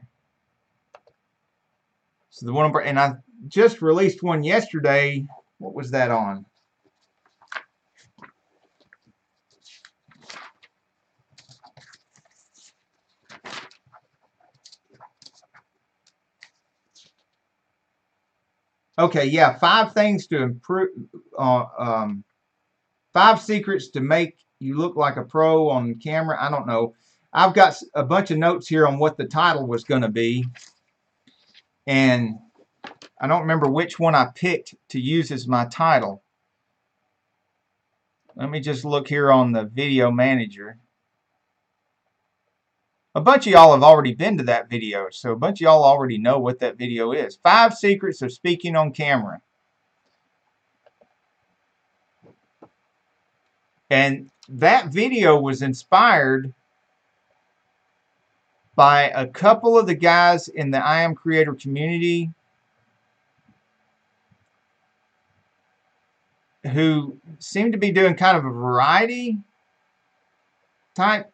[SPEAKER 1] So the one, and I just released one yesterday. What was that on? Okay, yeah, 5 things to improve, 5 secrets to make you look like a pro on camera. I don't know. I've got a bunch of notes here on what the title was going to be. And I don't remember which one I picked to use as my title. Let me just look here on the video manager. A bunch of y'all have already been to that video, so a bunch of y'all already know what that video is. 5 secrets of speaking on camera. And that video was inspired by a couple of the guys in the Iamacreator community who seem to be doing kind of a variety type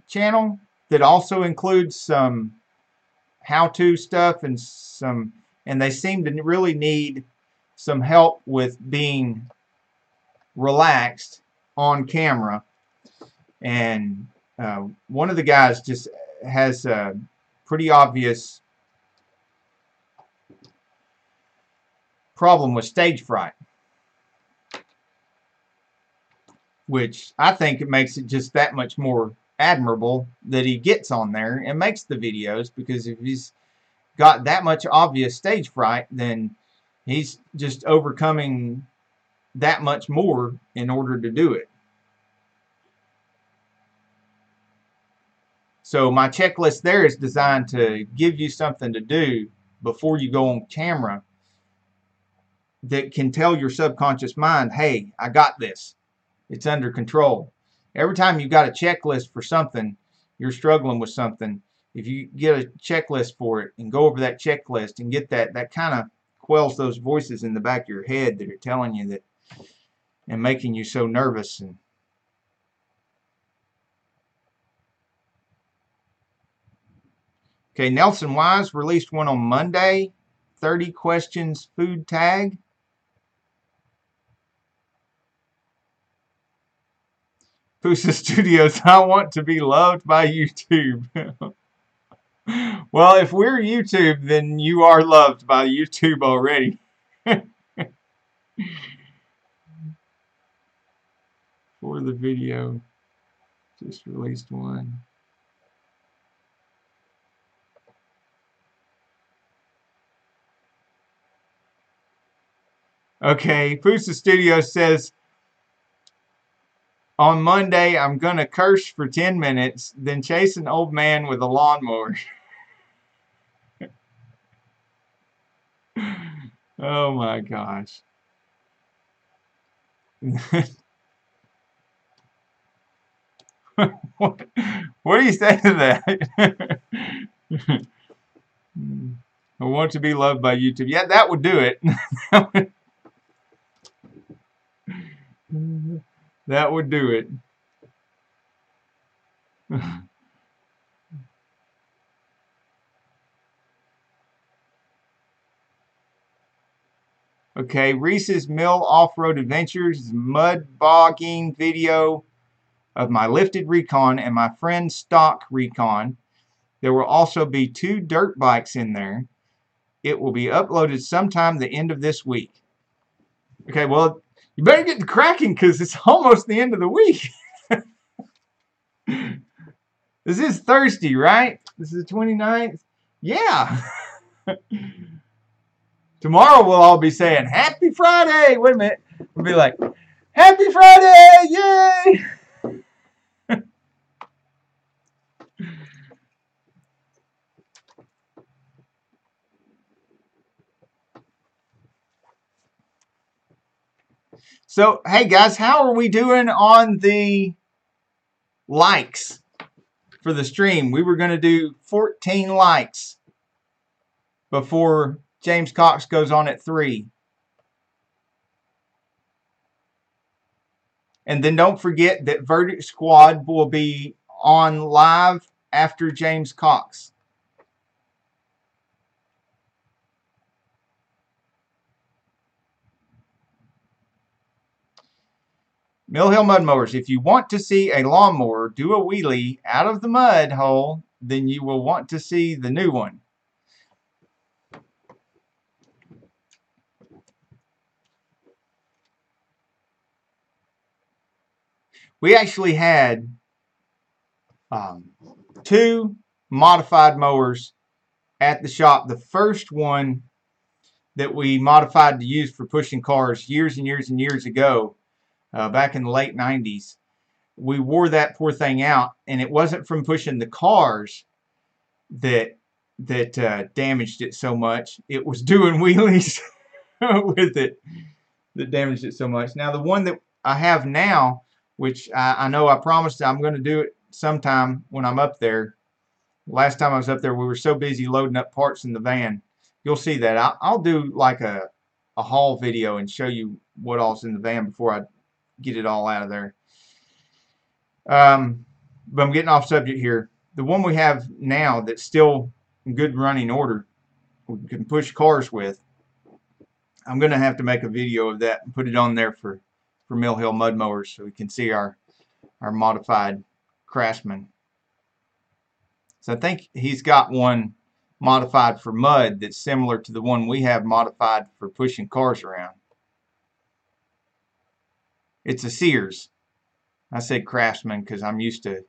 [SPEAKER 1] channel that also includes some how-to stuff and they seem to really need some help with being relaxed on camera. And one of the guys just has a pretty obvious problem with stage fright, which I think it makes it just that much more admirable that he gets on there and makes the videos, because if he's got that much obvious stage fright, then he's just overcoming that much more in order to do it. So my checklist there is designed to give you something to do before you go on camera that can tell your subconscious mind, hey, I got this. It's under control. Every time you've got a checklist for something, you're struggling with something, if you get a checklist for it and go over that checklist and get that kind of quells those voices in the back of your head that are telling you that and making you so nervous. And okay, Nelson Wise released one on Monday, 30 questions food tag. Pusa Studios, I want to be loved by YouTube. Well, if we're YouTube, then you are loved by YouTube already. For the video, just released one. Okay, Pusa Studio says, on Monday, I'm going to curse for 10 minutes, then chase an old man with a lawnmower. Oh my gosh. What do you say to that? I want to be loved by YouTube. Yeah, that would do it. That would do it. Okay, Reese's Mill Off-Road Adventures mud bogging video of my lifted Recon and my friend's stock Recon. There will also be 2 dirt bikes in there. It will be uploaded sometime the end of this week. Okay, well, you better get to cracking because it's almost the end of the week. This is Thursday, right? This is the 29th? Yeah. Tomorrow we'll all be saying, Happy Friday! Wait a minute. We'll be like, Happy Friday! Yay! So, hey guys, how are we doing on the likes for the stream? We were going to do 14 likes before James Cox goes on at 3. And then don't forget that Verdict Squad will be on live after James Cox. Mill Hill Mud Mowers, if you want to see a lawnmower do a wheelie out of the mud hole, then you will want to see the new one. We actually had 2 modified mowers at the shop. The first one that we modified to use for pushing cars years and years and years ago, back in the late 90s, we wore that poor thing out, and it wasn't from pushing the cars that damaged it so much. It was doing wheelies with it that damaged it so much. Now the one that I have now, which I know I promised I'm going to do it sometime when I'm up there. Last time I was up there, we were so busy loading up parts in the van. You'll see that. I'll do like a a haul video and show you what all's in the van before I get it all out of there. But I'm getting off subject here. The one we have now that's still in good running order, we can push cars with. I'm going to have to make a video of that and put it on there for Mill Hill Mud Mowers so we can see our modified Craftsman. So I think he's got one modified for mud that's similar to the one we have modified for pushing cars around. It's a Sears. I said Craftsman because I'm used to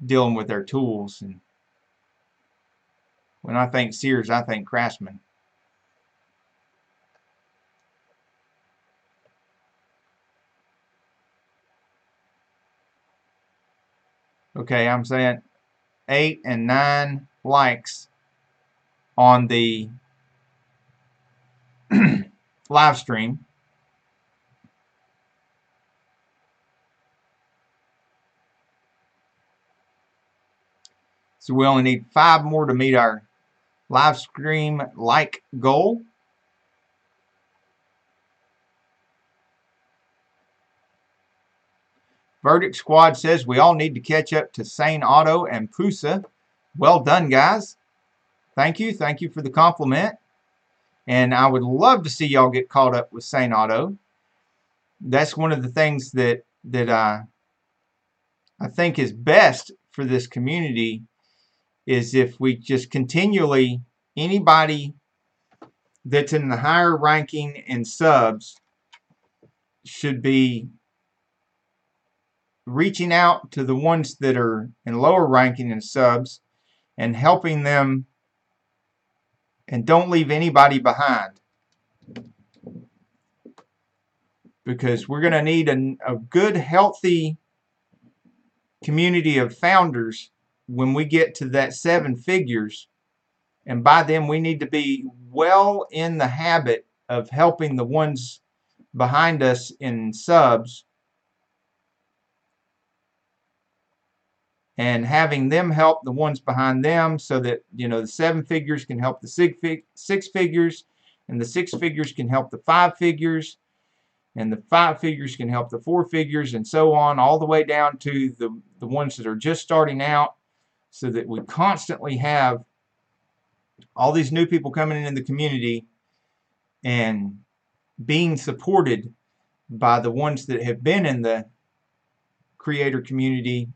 [SPEAKER 1] dealing with their tools, and when I think Sears, I think Craftsman. Okay, I'm saying 8 and 9 likes on the live stream. So we only need 5 more to meet our live stream like goal. Verdict Squad says we all need to catch up to Sane Auto and Pusa. Well done, guys. Thank you. Thank you for the compliment. And I would love to see y'all get caught up with Sane Auto. That's one of the things that I think is best for this community is if we just continually, anybody that's in the higher ranking in subs should be reaching out to the ones that are in lower ranking in subs and helping them, and don't leave anybody behind, because we're going to need a good healthy community of founders when we get to that 7 figures, and by then we need to be well in the habit of helping the ones behind us in subs and having them help the ones behind them, so that, you know, the 7 figures can help the 6 figures, and the 6 figures can help the 5 figures, and the 5 figures can help the 4 figures, and so on, all the way down to the ones that are just starting out, so that we constantly have all these new people coming into the community and being supported by the ones that have been in the creator community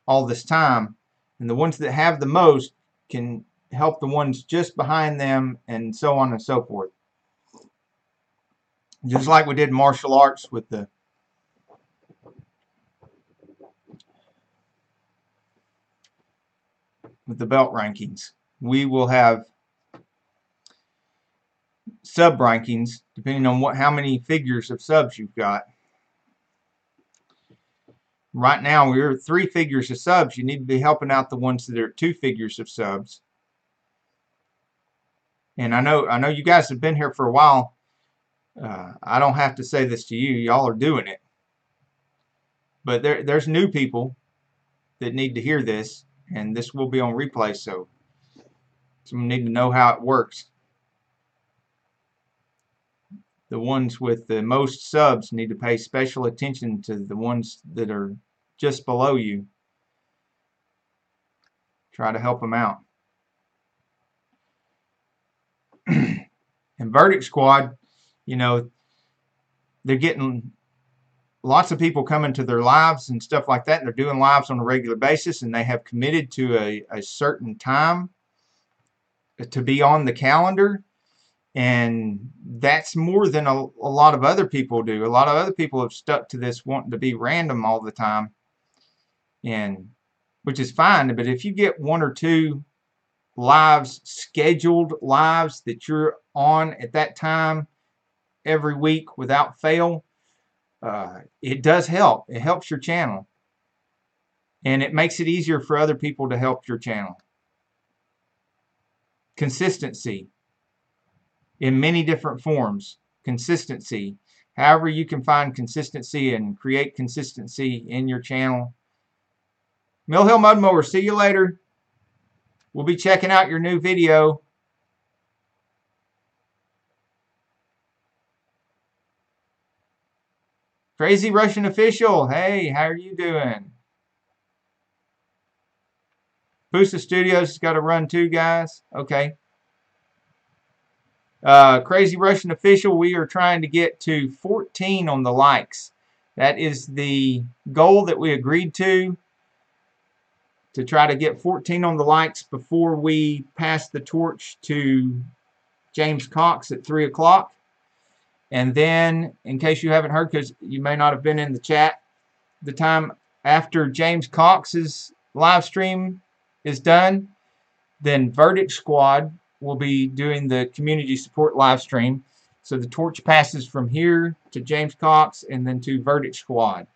[SPEAKER 1] all this time, and the ones that have the most can help the ones just behind them, and so on and so forth. Just like we did martial arts with the belt rankings. We will have sub rankings depending on how many figures of subs you've got. Right now we're at 3 figures of subs. You need to be helping out the ones that are at 2 figures of subs. And I know you guys have been here for a while. I don't have to say this to you. Y'all are doing it. But there's new people that need to hear this, and this will be on replay, so some need to know how it works. The ones with the most subs need to pay special attention to the ones that are just below you. Try to help them out. And Verdict Squad, you know, they're getting lots of people coming to their lives and stuff like that, and they're doing lives on a regular basis, and they have committed to a certain time to be on the calendar, and that's more than a lot of other people do. A lot of other people have stuck to this wanting to be random all the time, and which is fine. But if you get 1 or 2 lives, scheduled lives that you're on at that time every week without fail, it does help. It helps your channel, and it makes it easier for other people to help your channel. Consistency in many different forms. Consistency, however you can find consistency and create consistency in your channel. Mill Hill Mud Mower, see you later. We'll be checking out your new video. Crazy Russian Official. Hey, how are you doing? Pusa Studios has got to run too, guys. Okay. Crazy Russian Official, we are trying to get to 14 on the likes. That is the goal that we agreed to try to get 14 on the likes before we pass the torch to James Cox at 3 o'clock. And then, in case you haven't heard, because you may not have been in the chat, the time after James Cox's live stream is done, then Verdict Squad will be doing the community support live stream. So the torch passes from here to James Cox and then to Verdict Squad.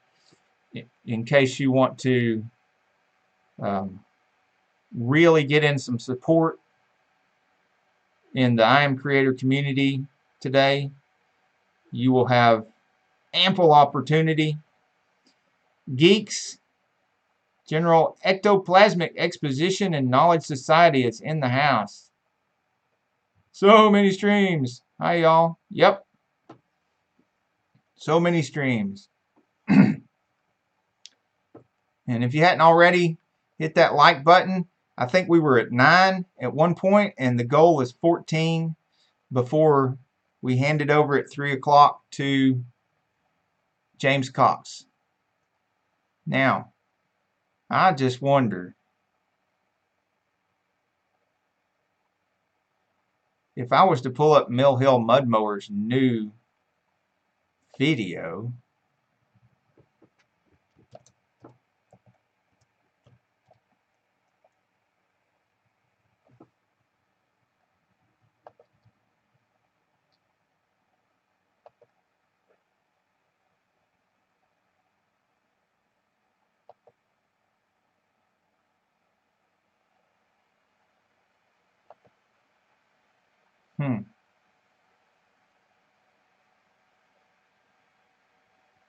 [SPEAKER 1] In case you want to really get in some support in the Iamacreator community today, you will have ample opportunity. Geeks, General Ectoplasmic Exposition and Knowledge Society is in the house. So many streams. Hi, y'all. Yep. So many streams. And if you hadn't already, hit that like button. I think we were at 9 at one point, and the goal is 14 before we hand it over at 3 o'clock to James Cox. Now, I just wonder if I was to pull up Mill Hill Mud Mower's new video.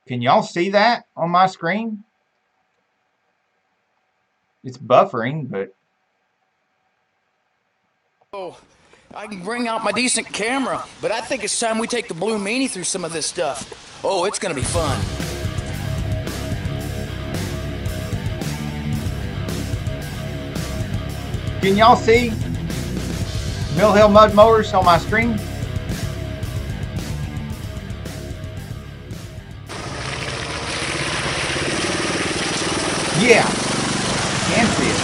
[SPEAKER 1] Can y'all see that on my screen? It's buffering, but...
[SPEAKER 2] Oh, I can bring out my decent camera, but I think it's time we take the Blue Meanie through some of this stuff. Oh, it's gonna be fun.
[SPEAKER 1] Can y'all see Mill Hill Mud Mowers on my screen? Yeah, can see it.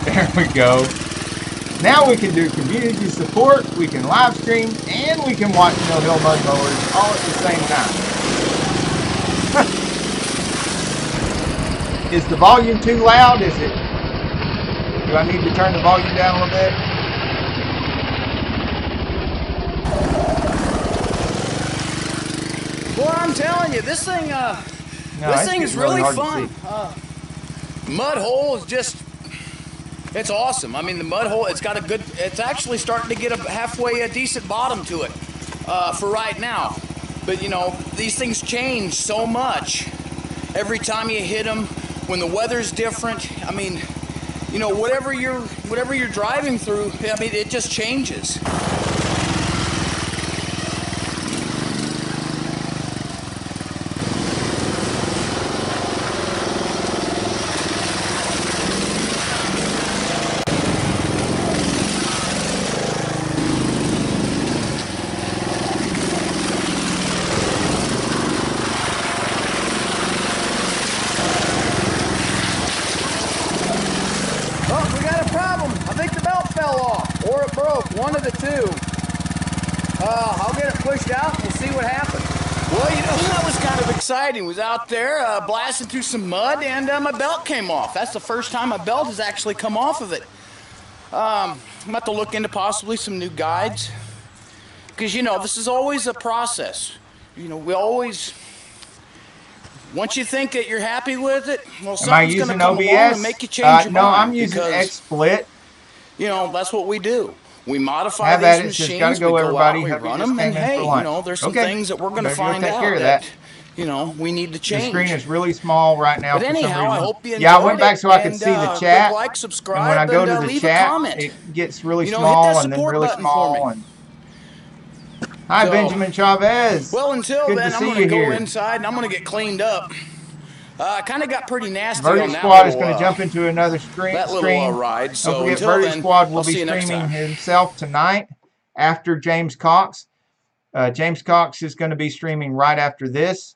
[SPEAKER 1] There we go. Now we can do community support, we can live stream, and we can watch Mill Hill Mud Mowers all at the same time. Is the volume too loud? Is it? Do I need to turn the volume down a little bit?
[SPEAKER 2] Well, I'm telling you, this thing is really fun. Mud hole is just, it's awesome. I mean, the mud hole, it's actually starting to get a decent bottom to it for right now. But you know, these things change so much every time you hit them. When the weather's different, I mean, you know, whatever you're driving through, I mean, it just changes. Was out there blasting through some mud, and my belt came off. That's the first time my belt has actually come off of it. I'm about to look into possibly some new guides, because you know, this is always a process. You know, we always, once you think that you're happy with it, well, something's going to come along and make you change your mind.
[SPEAKER 1] No, I'm using XSplit.
[SPEAKER 2] You know, that's what we do. We modify these machines, we go out, we run them, and hey, you know, there's some things that we're going to find out that you know, we need to change.
[SPEAKER 1] The screen is really small right now.
[SPEAKER 2] But anyhow, I hope you enjoyed it.
[SPEAKER 1] Yeah, I went back so I could see the chat.
[SPEAKER 2] Click like, subscribe,
[SPEAKER 1] and when I go to the
[SPEAKER 2] leave
[SPEAKER 1] chat,
[SPEAKER 2] a comment.
[SPEAKER 1] it gets really
[SPEAKER 2] hit
[SPEAKER 1] small
[SPEAKER 2] that
[SPEAKER 1] and then
[SPEAKER 2] support
[SPEAKER 1] really
[SPEAKER 2] button
[SPEAKER 1] small.
[SPEAKER 2] for me.
[SPEAKER 1] Hi, Benjamin Chavez.
[SPEAKER 2] Well, until
[SPEAKER 1] Good
[SPEAKER 2] then,
[SPEAKER 1] to
[SPEAKER 2] I'm
[SPEAKER 1] see
[SPEAKER 2] going to
[SPEAKER 1] you
[SPEAKER 2] go
[SPEAKER 1] here.
[SPEAKER 2] inside and I'm going to get cleaned up. Kind of got pretty nasty
[SPEAKER 1] Verdict
[SPEAKER 2] on that
[SPEAKER 1] Squad
[SPEAKER 2] little,
[SPEAKER 1] is going to jump into another stream.
[SPEAKER 2] ride. So
[SPEAKER 1] Don't forget,
[SPEAKER 2] until
[SPEAKER 1] Verdict
[SPEAKER 2] then,
[SPEAKER 1] Squad will
[SPEAKER 2] I'll
[SPEAKER 1] be
[SPEAKER 2] see you next
[SPEAKER 1] streaming
[SPEAKER 2] time.
[SPEAKER 1] himself tonight after James Cox. James Cox is going to be streaming right after this.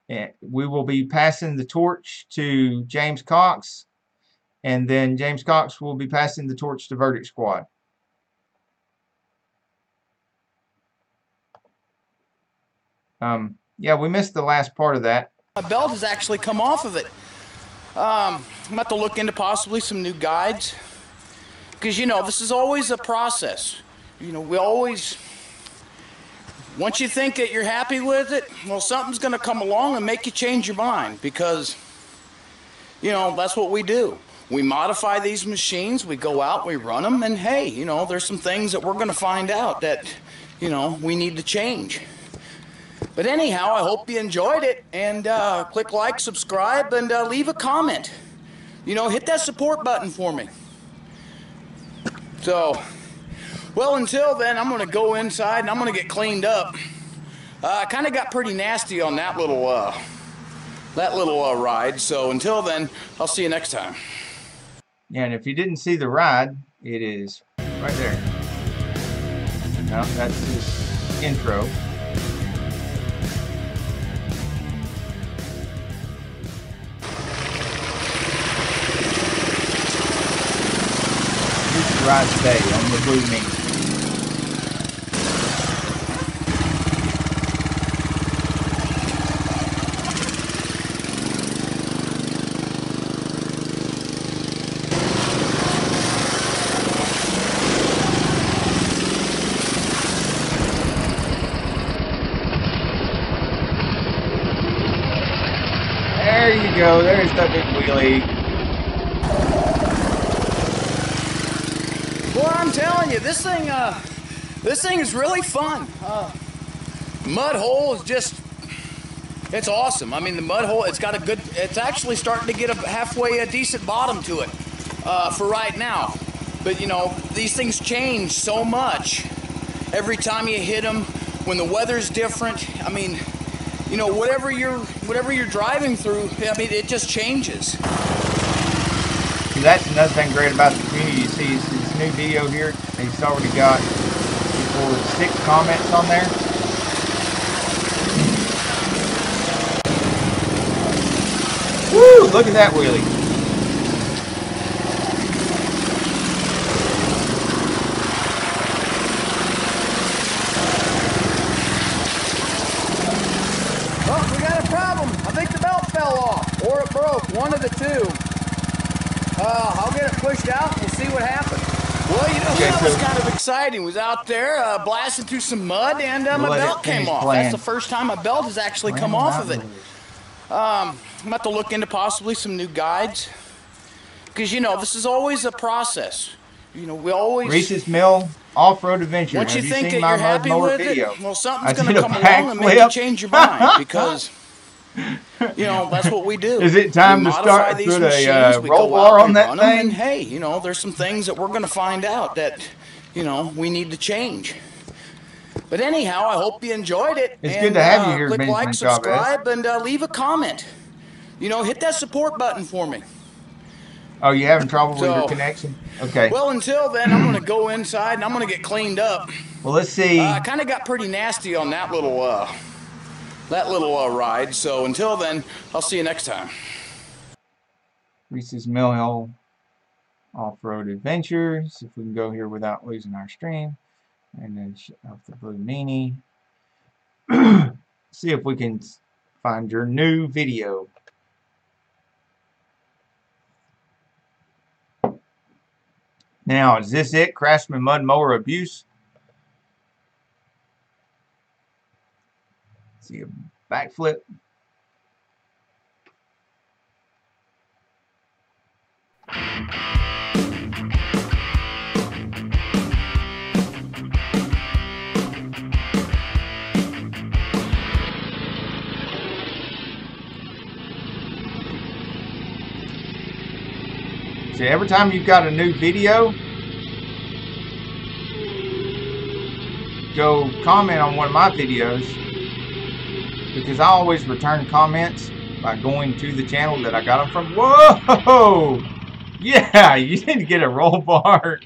[SPEAKER 1] And we will be passing the torch to James Cox, and then James Cox will be passing the torch to Verdict Squad. Yeah, we missed the last part of that.
[SPEAKER 2] My belt has actually come off of it. I'm about to look into possibly some new guides, because, you know, this is always a process. You know, we always, once you think that you're happy with it, well, something's going to come along and make you change your mind, because, you know, that's what we do. We modify these machines, we go out, we run them, and hey, you know, there's some things that we're going to find out that, you know, we need to change. But anyhow, I hope you enjoyed it, and click like, subscribe, and leave a comment. You know, hit that support button for me. So, well, until then, I'm going to go inside and I'm going to get cleaned up. Kind of got pretty nasty on that little ride. So until then, I'll see you next time.
[SPEAKER 1] Yeah, and if you didn't see the ride, it is right there. No, that's his intro. Ride today on the Blue Meanie. There you go. There's the big wheelie.
[SPEAKER 2] Well, I'm telling you, this thing is really fun. Mud hole is just, it's awesome. I mean, the mud hole, it's actually starting to get a halfway decent bottom to it for right now. But, you know, these things change so much every time you hit them, when the weather's different. I mean, you know, whatever you're driving through, I mean, it just changes.
[SPEAKER 1] See, that's another thing great about the community. You see his new video here. He's already got 6 comments on there. Woo! Look at that wheelie.
[SPEAKER 2] Oh, we got a problem. I think the belt fell off, or it broke. One of the two. I'll get it pushed out and we'll see what happens. Well, you know, that was kind of exciting. Was out there blasting through some mud, and my belt came off. That's the first time my belt has actually come off of it. I'm about to look into possibly some new guides, because, you know, this is always a process. You know, we always...
[SPEAKER 1] Reese's Mill Off-Road Adventure.
[SPEAKER 2] Once you think that you're happy with it, well, something's going to come along and make you change your mind, because... You know, that's what we do.
[SPEAKER 1] Is it time to start put a roll bar on that thing?
[SPEAKER 2] And hey, you know, there's some things that we're going to find out that, you know, we need to change. But anyhow, I hope you enjoyed it.
[SPEAKER 1] It's good to have you here,
[SPEAKER 2] click
[SPEAKER 1] Benjamin
[SPEAKER 2] like, subscribe, and leave a comment. You know, hit that support button for me.
[SPEAKER 1] Oh, you having trouble with your connection? Okay.
[SPEAKER 2] Well, until then, I'm going to go inside and I'm going to get cleaned up.
[SPEAKER 1] Well, let's see.
[SPEAKER 2] Kind of got pretty nasty on that little ride. So until then, I'll see you next time.
[SPEAKER 1] Reese's Mill Hill Off-Road Adventure. See if we can go here without losing our stream. And then shut off the Blue Meanie. See if we can find your new video. Now, is this it? Craftsman Mud Mower Abuse? See a backflip. So every time you've got a new video, go comment on one of my videos, because I always return comments by going to the channel that I got them from. Whoa! Yeah, you need to get a roll bar.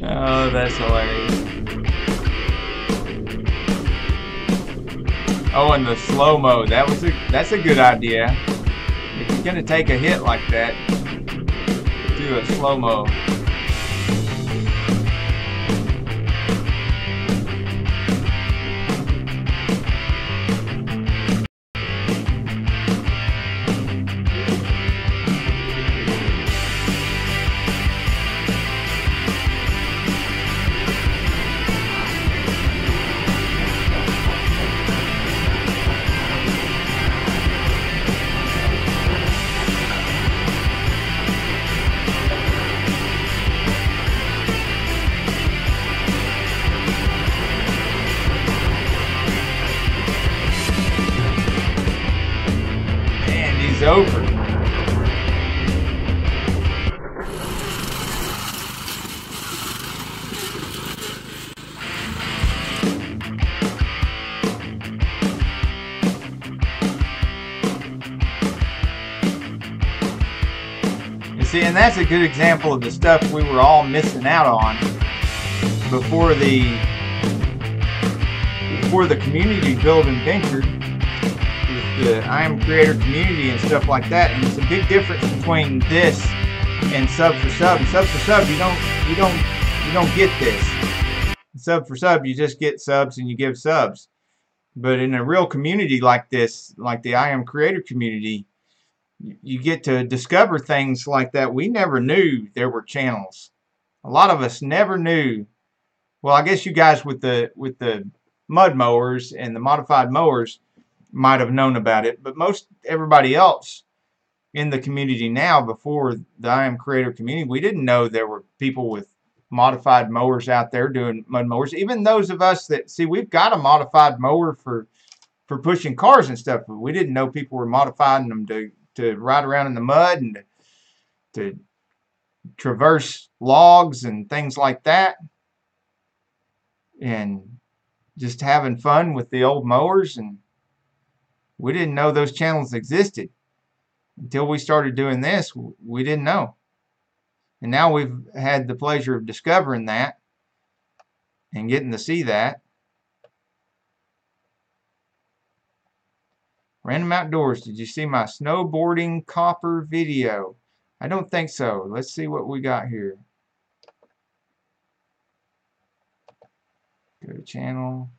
[SPEAKER 1] Oh, that's hilarious. Oh, and the slow-mo. That's a good idea. If you're gonna take a hit like that, do a slow-mo. Over. You see, and that's a good example of the stuff we were all missing out on before the community building venture. The Iamacreator community and stuff like that, and it's a big difference between this and sub for sub. And sub for sub, you don't get this. Sub for sub, you just get subs and you give subs. But in a real community like this, like the Iamacreator community, you get to discover things like that. We never knew there were channels. A lot of us never knew. Well, I guess you guys with the mud mowers and the modified mowers might have known about it, but everybody else in the community now, before the Iamacreator community, we didn't know there were people with modified mowers out there doing mud mowers. Even those of us that, see, we've got a modified mower for pushing cars and stuff, but we didn't know people were modifying them to ride around in the mud and to traverse logs and things like that, and just having fun with the old mowers. And we didn't know those channels existed until we started doing this. We didn't know. And now we've had the pleasure of discovering that and getting to see that. Random Outdoors, did you see my snowboarding copper video? I don't think so. Let's see what we got here. Go to channel.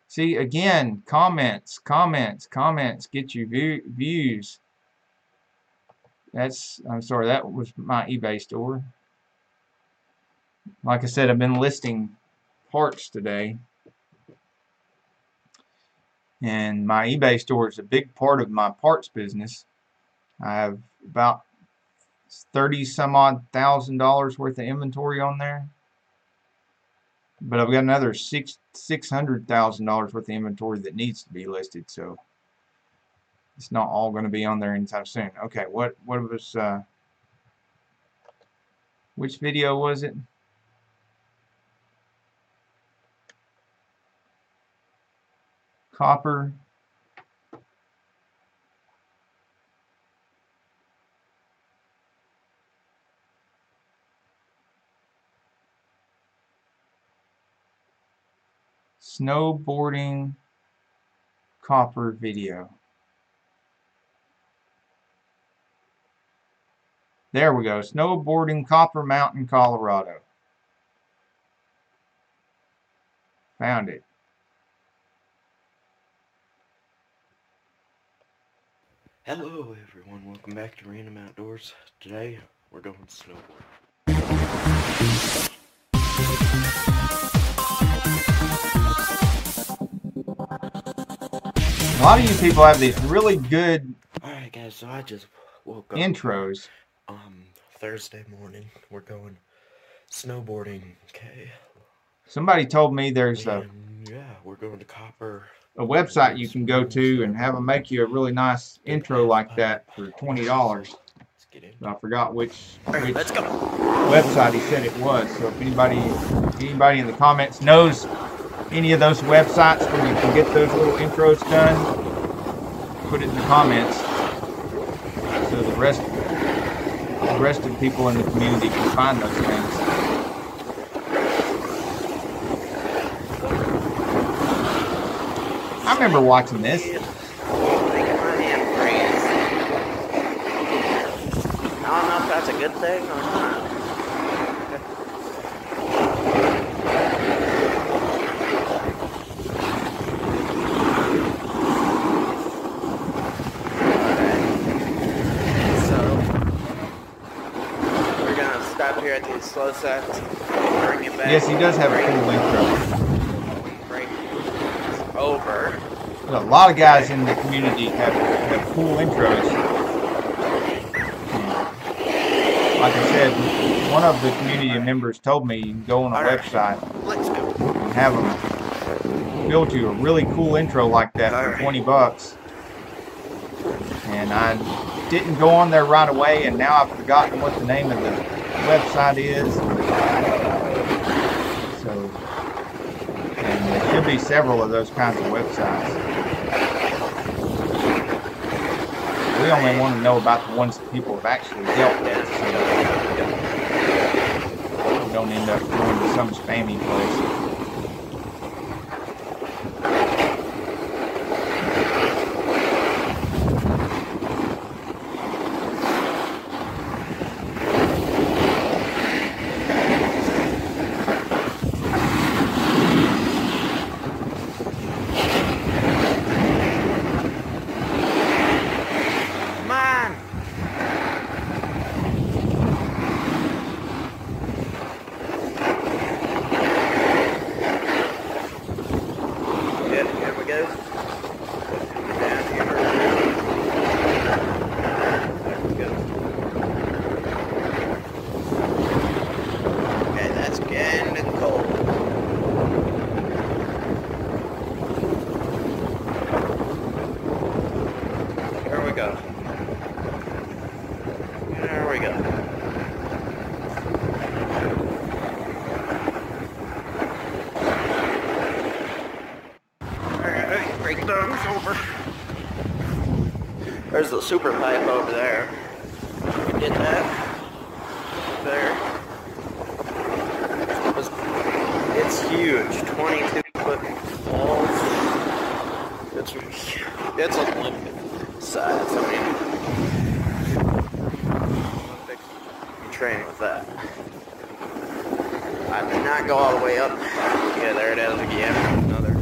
[SPEAKER 1] See, again, comments get you views. I'm sorry, that was my eBay store. Like I said, I've been listing parts today. And my eBay store is a big part of my parts business. I have about $30,000 worth of inventory on there. But I've got another $600,000 worth of inventory that needs to be listed, so it's not all going to be on there anytime soon. Okay, what was which video was it? Copper. Snowboarding copper video. There we go. Snowboarding Copper Mountain, Colorado. Found it.
[SPEAKER 3] Hello everyone, welcome back to Random Outdoors. Today we're going snowboarding.
[SPEAKER 1] A lot of you people have these really good
[SPEAKER 3] Alright guys, so I just woke up.
[SPEAKER 1] Intros.
[SPEAKER 3] Thursday morning, we're going snowboarding, okay?
[SPEAKER 1] Somebody told me there's
[SPEAKER 3] yeah, we're going to Copper
[SPEAKER 1] a website you can go to and have them make you a really nice intro like that for $20. I forgot which website he said it was. So if anybody in the comments knows any of those websites where you can get those little intros done, put it in the comments so the rest of the people in the community can find those things. I remember watching this.
[SPEAKER 3] I don't know if that's a good thing or not. So we're gonna stop here at the slow set. Bring it back.
[SPEAKER 1] Yes, he does have a cool intro.
[SPEAKER 3] Right over.
[SPEAKER 1] A lot of guys in the community have cool intros. Like I said, one of the community members told me you can go on a website and have them build you a really cool intro like that for $20. And I didn't go on there right away, and now I've forgotten what the name of the website is. So, and there should be several of those kinds of websites. We only want to know about the ones that people have actually dealt with, so we don't end up going to some spammy place.
[SPEAKER 3] There's the super pipe over there. Get that? There. It's huge. 22-foot walls. It's Olympic size. I mean, Olympics. You train with that. I did not go all the way up. Yeah, there it is again. Another.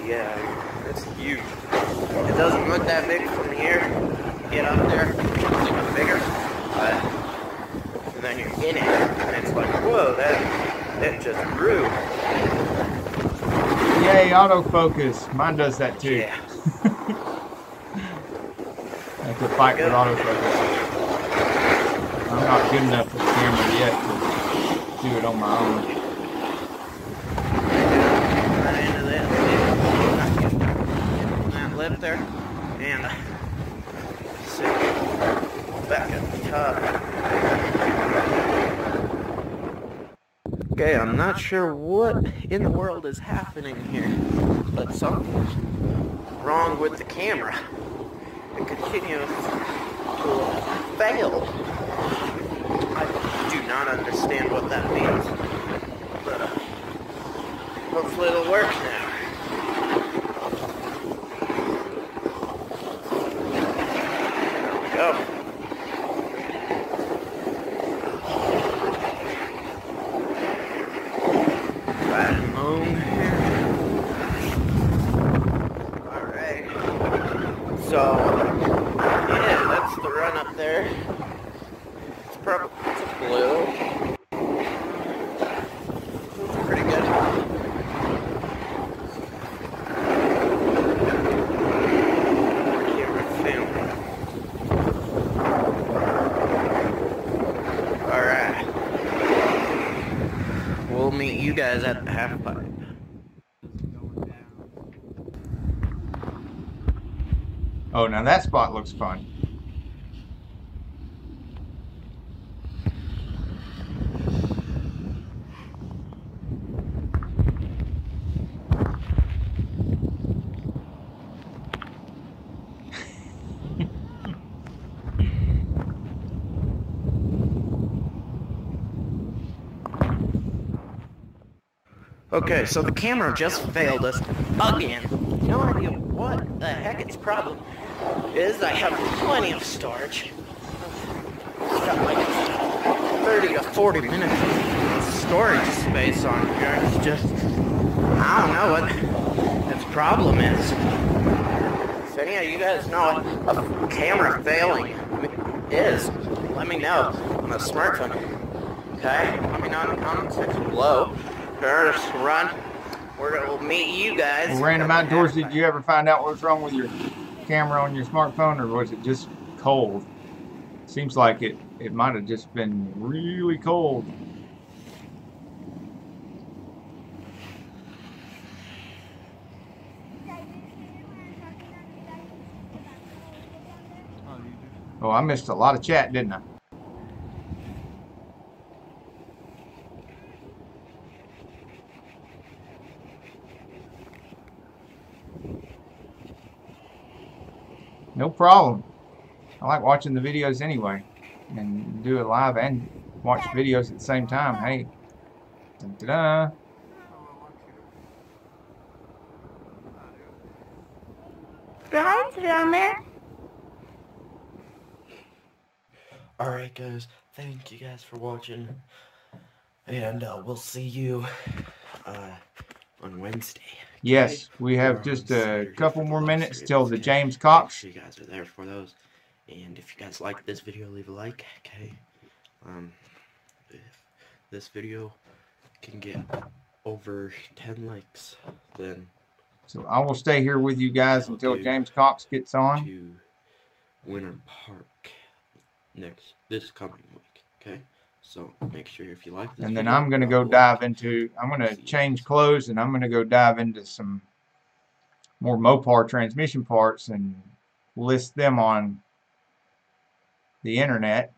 [SPEAKER 3] Yeah, it's huge. It doesn't look that big from here. Get up there, it's even bigger. And then you're in it, and it's like, whoa, that just grew.
[SPEAKER 1] Yay, autofocus. Mine does that too.
[SPEAKER 3] Yeah.
[SPEAKER 1] I have to fight with autofocus. I'm not good enough with the camera yet to do it on my own.
[SPEAKER 3] Lip there, and sit back at the top. Okay, I'm not sure what in the world is happening here, but something's wrong with the camera. It continues to fail. I do not understand what that means, but hopefully it'll work now. Go. Right along here. Alright. So, yeah, that's the run up there. It's a blue. It's pretty good. We'll meet you guys at the half pipe.
[SPEAKER 1] Oh, now that spot looks fun.
[SPEAKER 3] Okay, so the camera just failed us again. No idea what the heck its problem is. I have plenty of storage. It's got like 30 to 40 minutes of storage space on here. It's just, I don't know what its problem is. If any of you guys know what a camera failing is, let me know on a smartphone. Okay? Let me know in the comment section below. Just run. We'll meet you guys.
[SPEAKER 1] Well, Random Outdoors, did you ever find out what's wrong with your camera on your smartphone, or was it just cold? Seems like it might have just been really cold. Oh, I missed a lot of chat, didn't I? No problem. I like watching the videos anyway, and do it live and watch videos at the same time. Hey, da-da-da.
[SPEAKER 4] Brian's down there.
[SPEAKER 3] Alright guys, thank you guys for watching, and we'll see you on Wednesday.
[SPEAKER 1] Yes, we have just a couple more minutes till the James Cox.
[SPEAKER 3] Make sure you guys are there for those. And if you guys like this video, leave a like, okay? If this video can get over 10 likes, then...
[SPEAKER 1] So I will stay here with you guys until James Cox gets on.
[SPEAKER 3] To Winter Park this coming week, okay? So make sure if you like this
[SPEAKER 1] and then
[SPEAKER 3] video,
[SPEAKER 1] I'm going to go dive into, I'm going to change clothes, and I'm going to go dive into some more Mopar transmission parts and list them on the internet.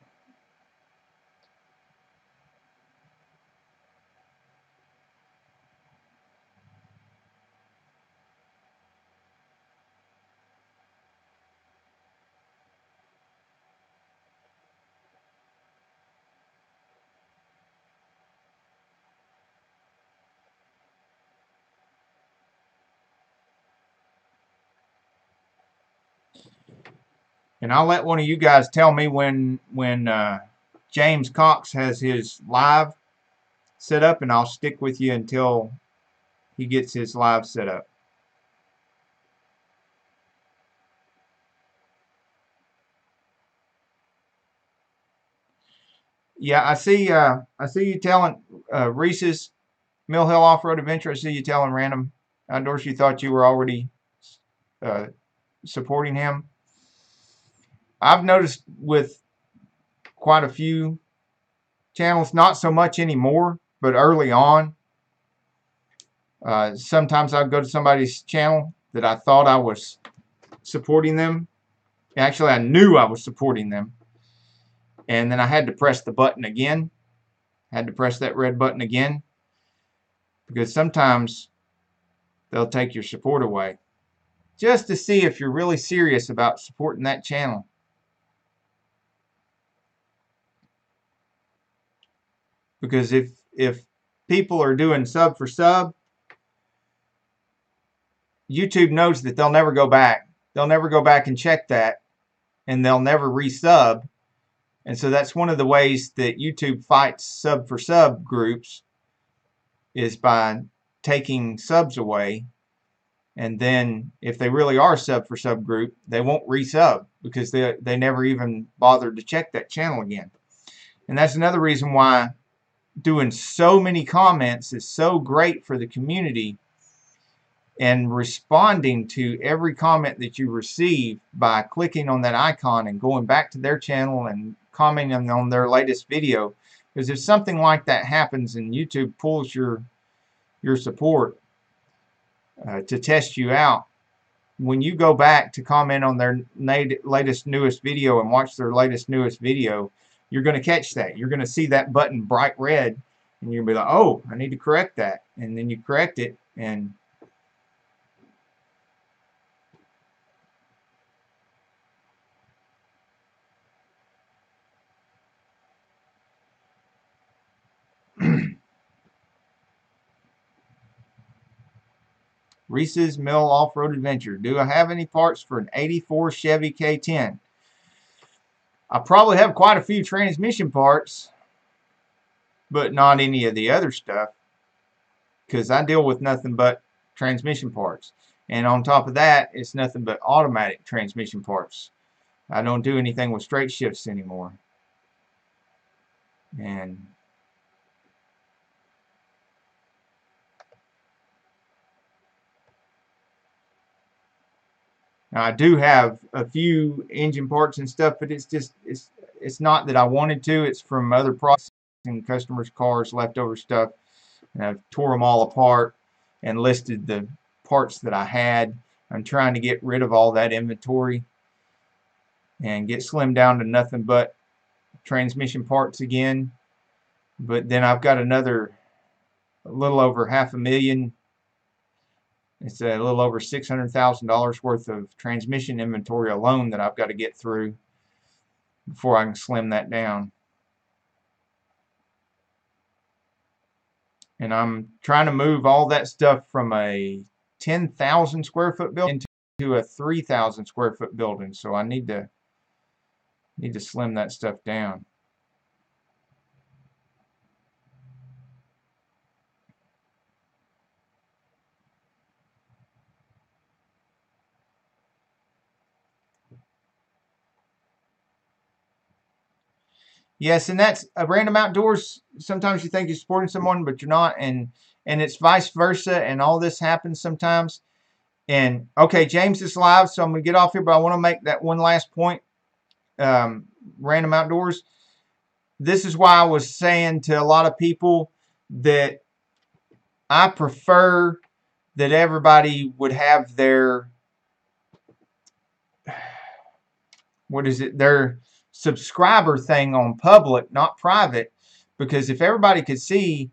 [SPEAKER 1] And I'll let one of you guys tell me when James Cox has his live set up, and I'll stick with you until he gets his live set up. Yeah, I see you telling Reese's Mill Hill Off-Road Adventure. I see you telling Random Outdoors you thought you were already supporting him. I've noticed with quite a few channels, not so much anymore, but early on, sometimes I'd go to somebody's channel that I thought I was supporting them. Actually, I knew I was supporting them. And then I had to press the button again. I had to press that red button again. Because sometimes they'll take your support away. Just to see if you're really serious about supporting that channel. Because if people are doing sub for sub, YouTube knows that they'll never go back. They'll never go back and check that. And they'll never resub. And so that's one of the ways that YouTube fights sub for sub groups, is by taking subs away. And then if they really are a sub for sub group, they won't resub because they never even bothered to check that channel again. And that's another reason why doing so many comments is so great for the community, and responding to every comment that you receive by clicking on that icon and going back to their channel and commenting on their latest video. Because if something like that happens and YouTube pulls your support to test you out, when you go back to comment on their latest, newest video and watch their latest, newest video, you're going to catch that. You're going to see that button bright red, and you're going to be like, oh, I need to correct that. And then you correct it, and Reese's Mill Off-Road Adventure. Do I have any parts for an 84 Chevy K10? I probably have quite a few transmission parts, but not any of the other stuff, because I deal with nothing but transmission parts. And on top of that, it's nothing but automatic transmission parts. I don't do anything with straight shifts anymore. And I do have a few engine parts and stuff, but it's not that I wanted to. It's from other processing customers' cars, leftover stuff. And I've tore them all apart and listed the parts that I had. I'm trying to get rid of all that inventory and get slimmed down to nothing but transmission parts again. But then I've got a little over $500,000. It's a little over $600,000 worth of transmission inventory alone that I've got to get through before I can slim that down. And I'm trying to move all that stuff from a 10,000 square foot building into a 3,000 square foot building. So I need to slim that stuff down. Yes, and that's a Random Outdoors. Sometimes you think you're supporting someone, but you're not, and it's vice versa, and all this happens sometimes. And okay, James is live, so I'm gonna get off here, but I want to make that one last point. Random Outdoors. This is why I was saying to a lot of people that I prefer that everybody would have their their subscriber thing on public, not private, because if everybody could see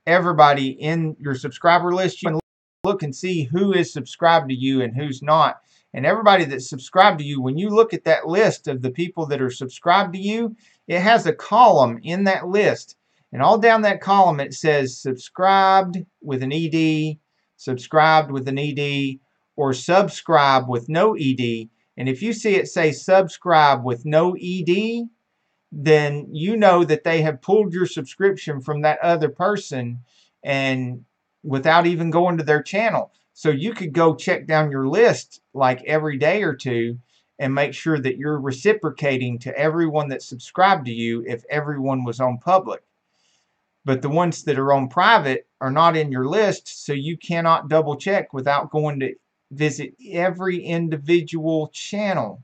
[SPEAKER 1] everybody in your subscriber list, you can look and see who is subscribed to you and who's not. And everybody that's subscribed to you, when you look at that list of the people that are subscribed to you, it has a column in that list. And all down that column it says subscribed with an ED, subscribed with an ED, or subscribe with no ED. And if you see it say subscribe with no ED, then you know that they have pulled your subscription from that other person and without even going to their channel. So you could go check down your list like every day or two and make sure that you're reciprocating to everyone that subscribed to you if everyone was on public. But the ones that are on private are not in your list, so you cannot double check without going to visit every individual channel.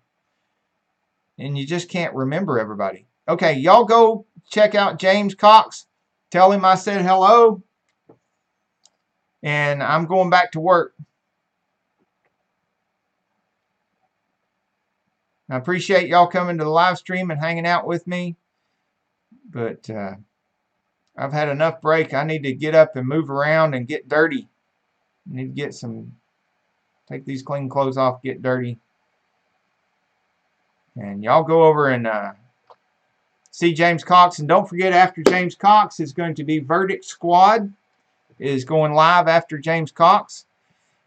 [SPEAKER 1] And you just can't remember everybody. Okay, y'all go check out James Cox. Tell him I said hello. And I'm going back to work. I appreciate y'all coming to the live stream and hanging out with me. But I've had enough break. I need to get up and move around and get dirty. I need to get take these clean clothes off, get dirty. And y'all go over and see James Cox. And don't forget, after James Cox is going to be Verdict Squad is going live after James Cox.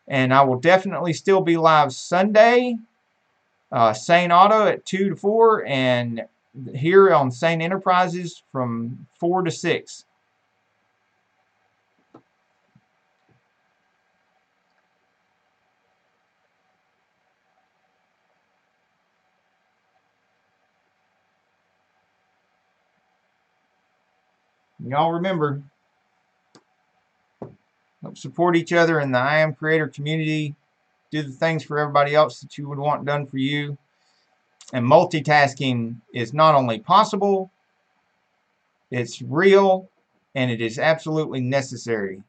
[SPEAKER 1] And I will definitely still be live Sunday. Sane Auto at 2 to 4. And here on Sane Enterprises from 4 to 6. Y'all remember, help support each other in the Iamacreator community. Do the things for everybody else that you would want done for you. And multitasking is not only possible, it's real, and it is absolutely necessary.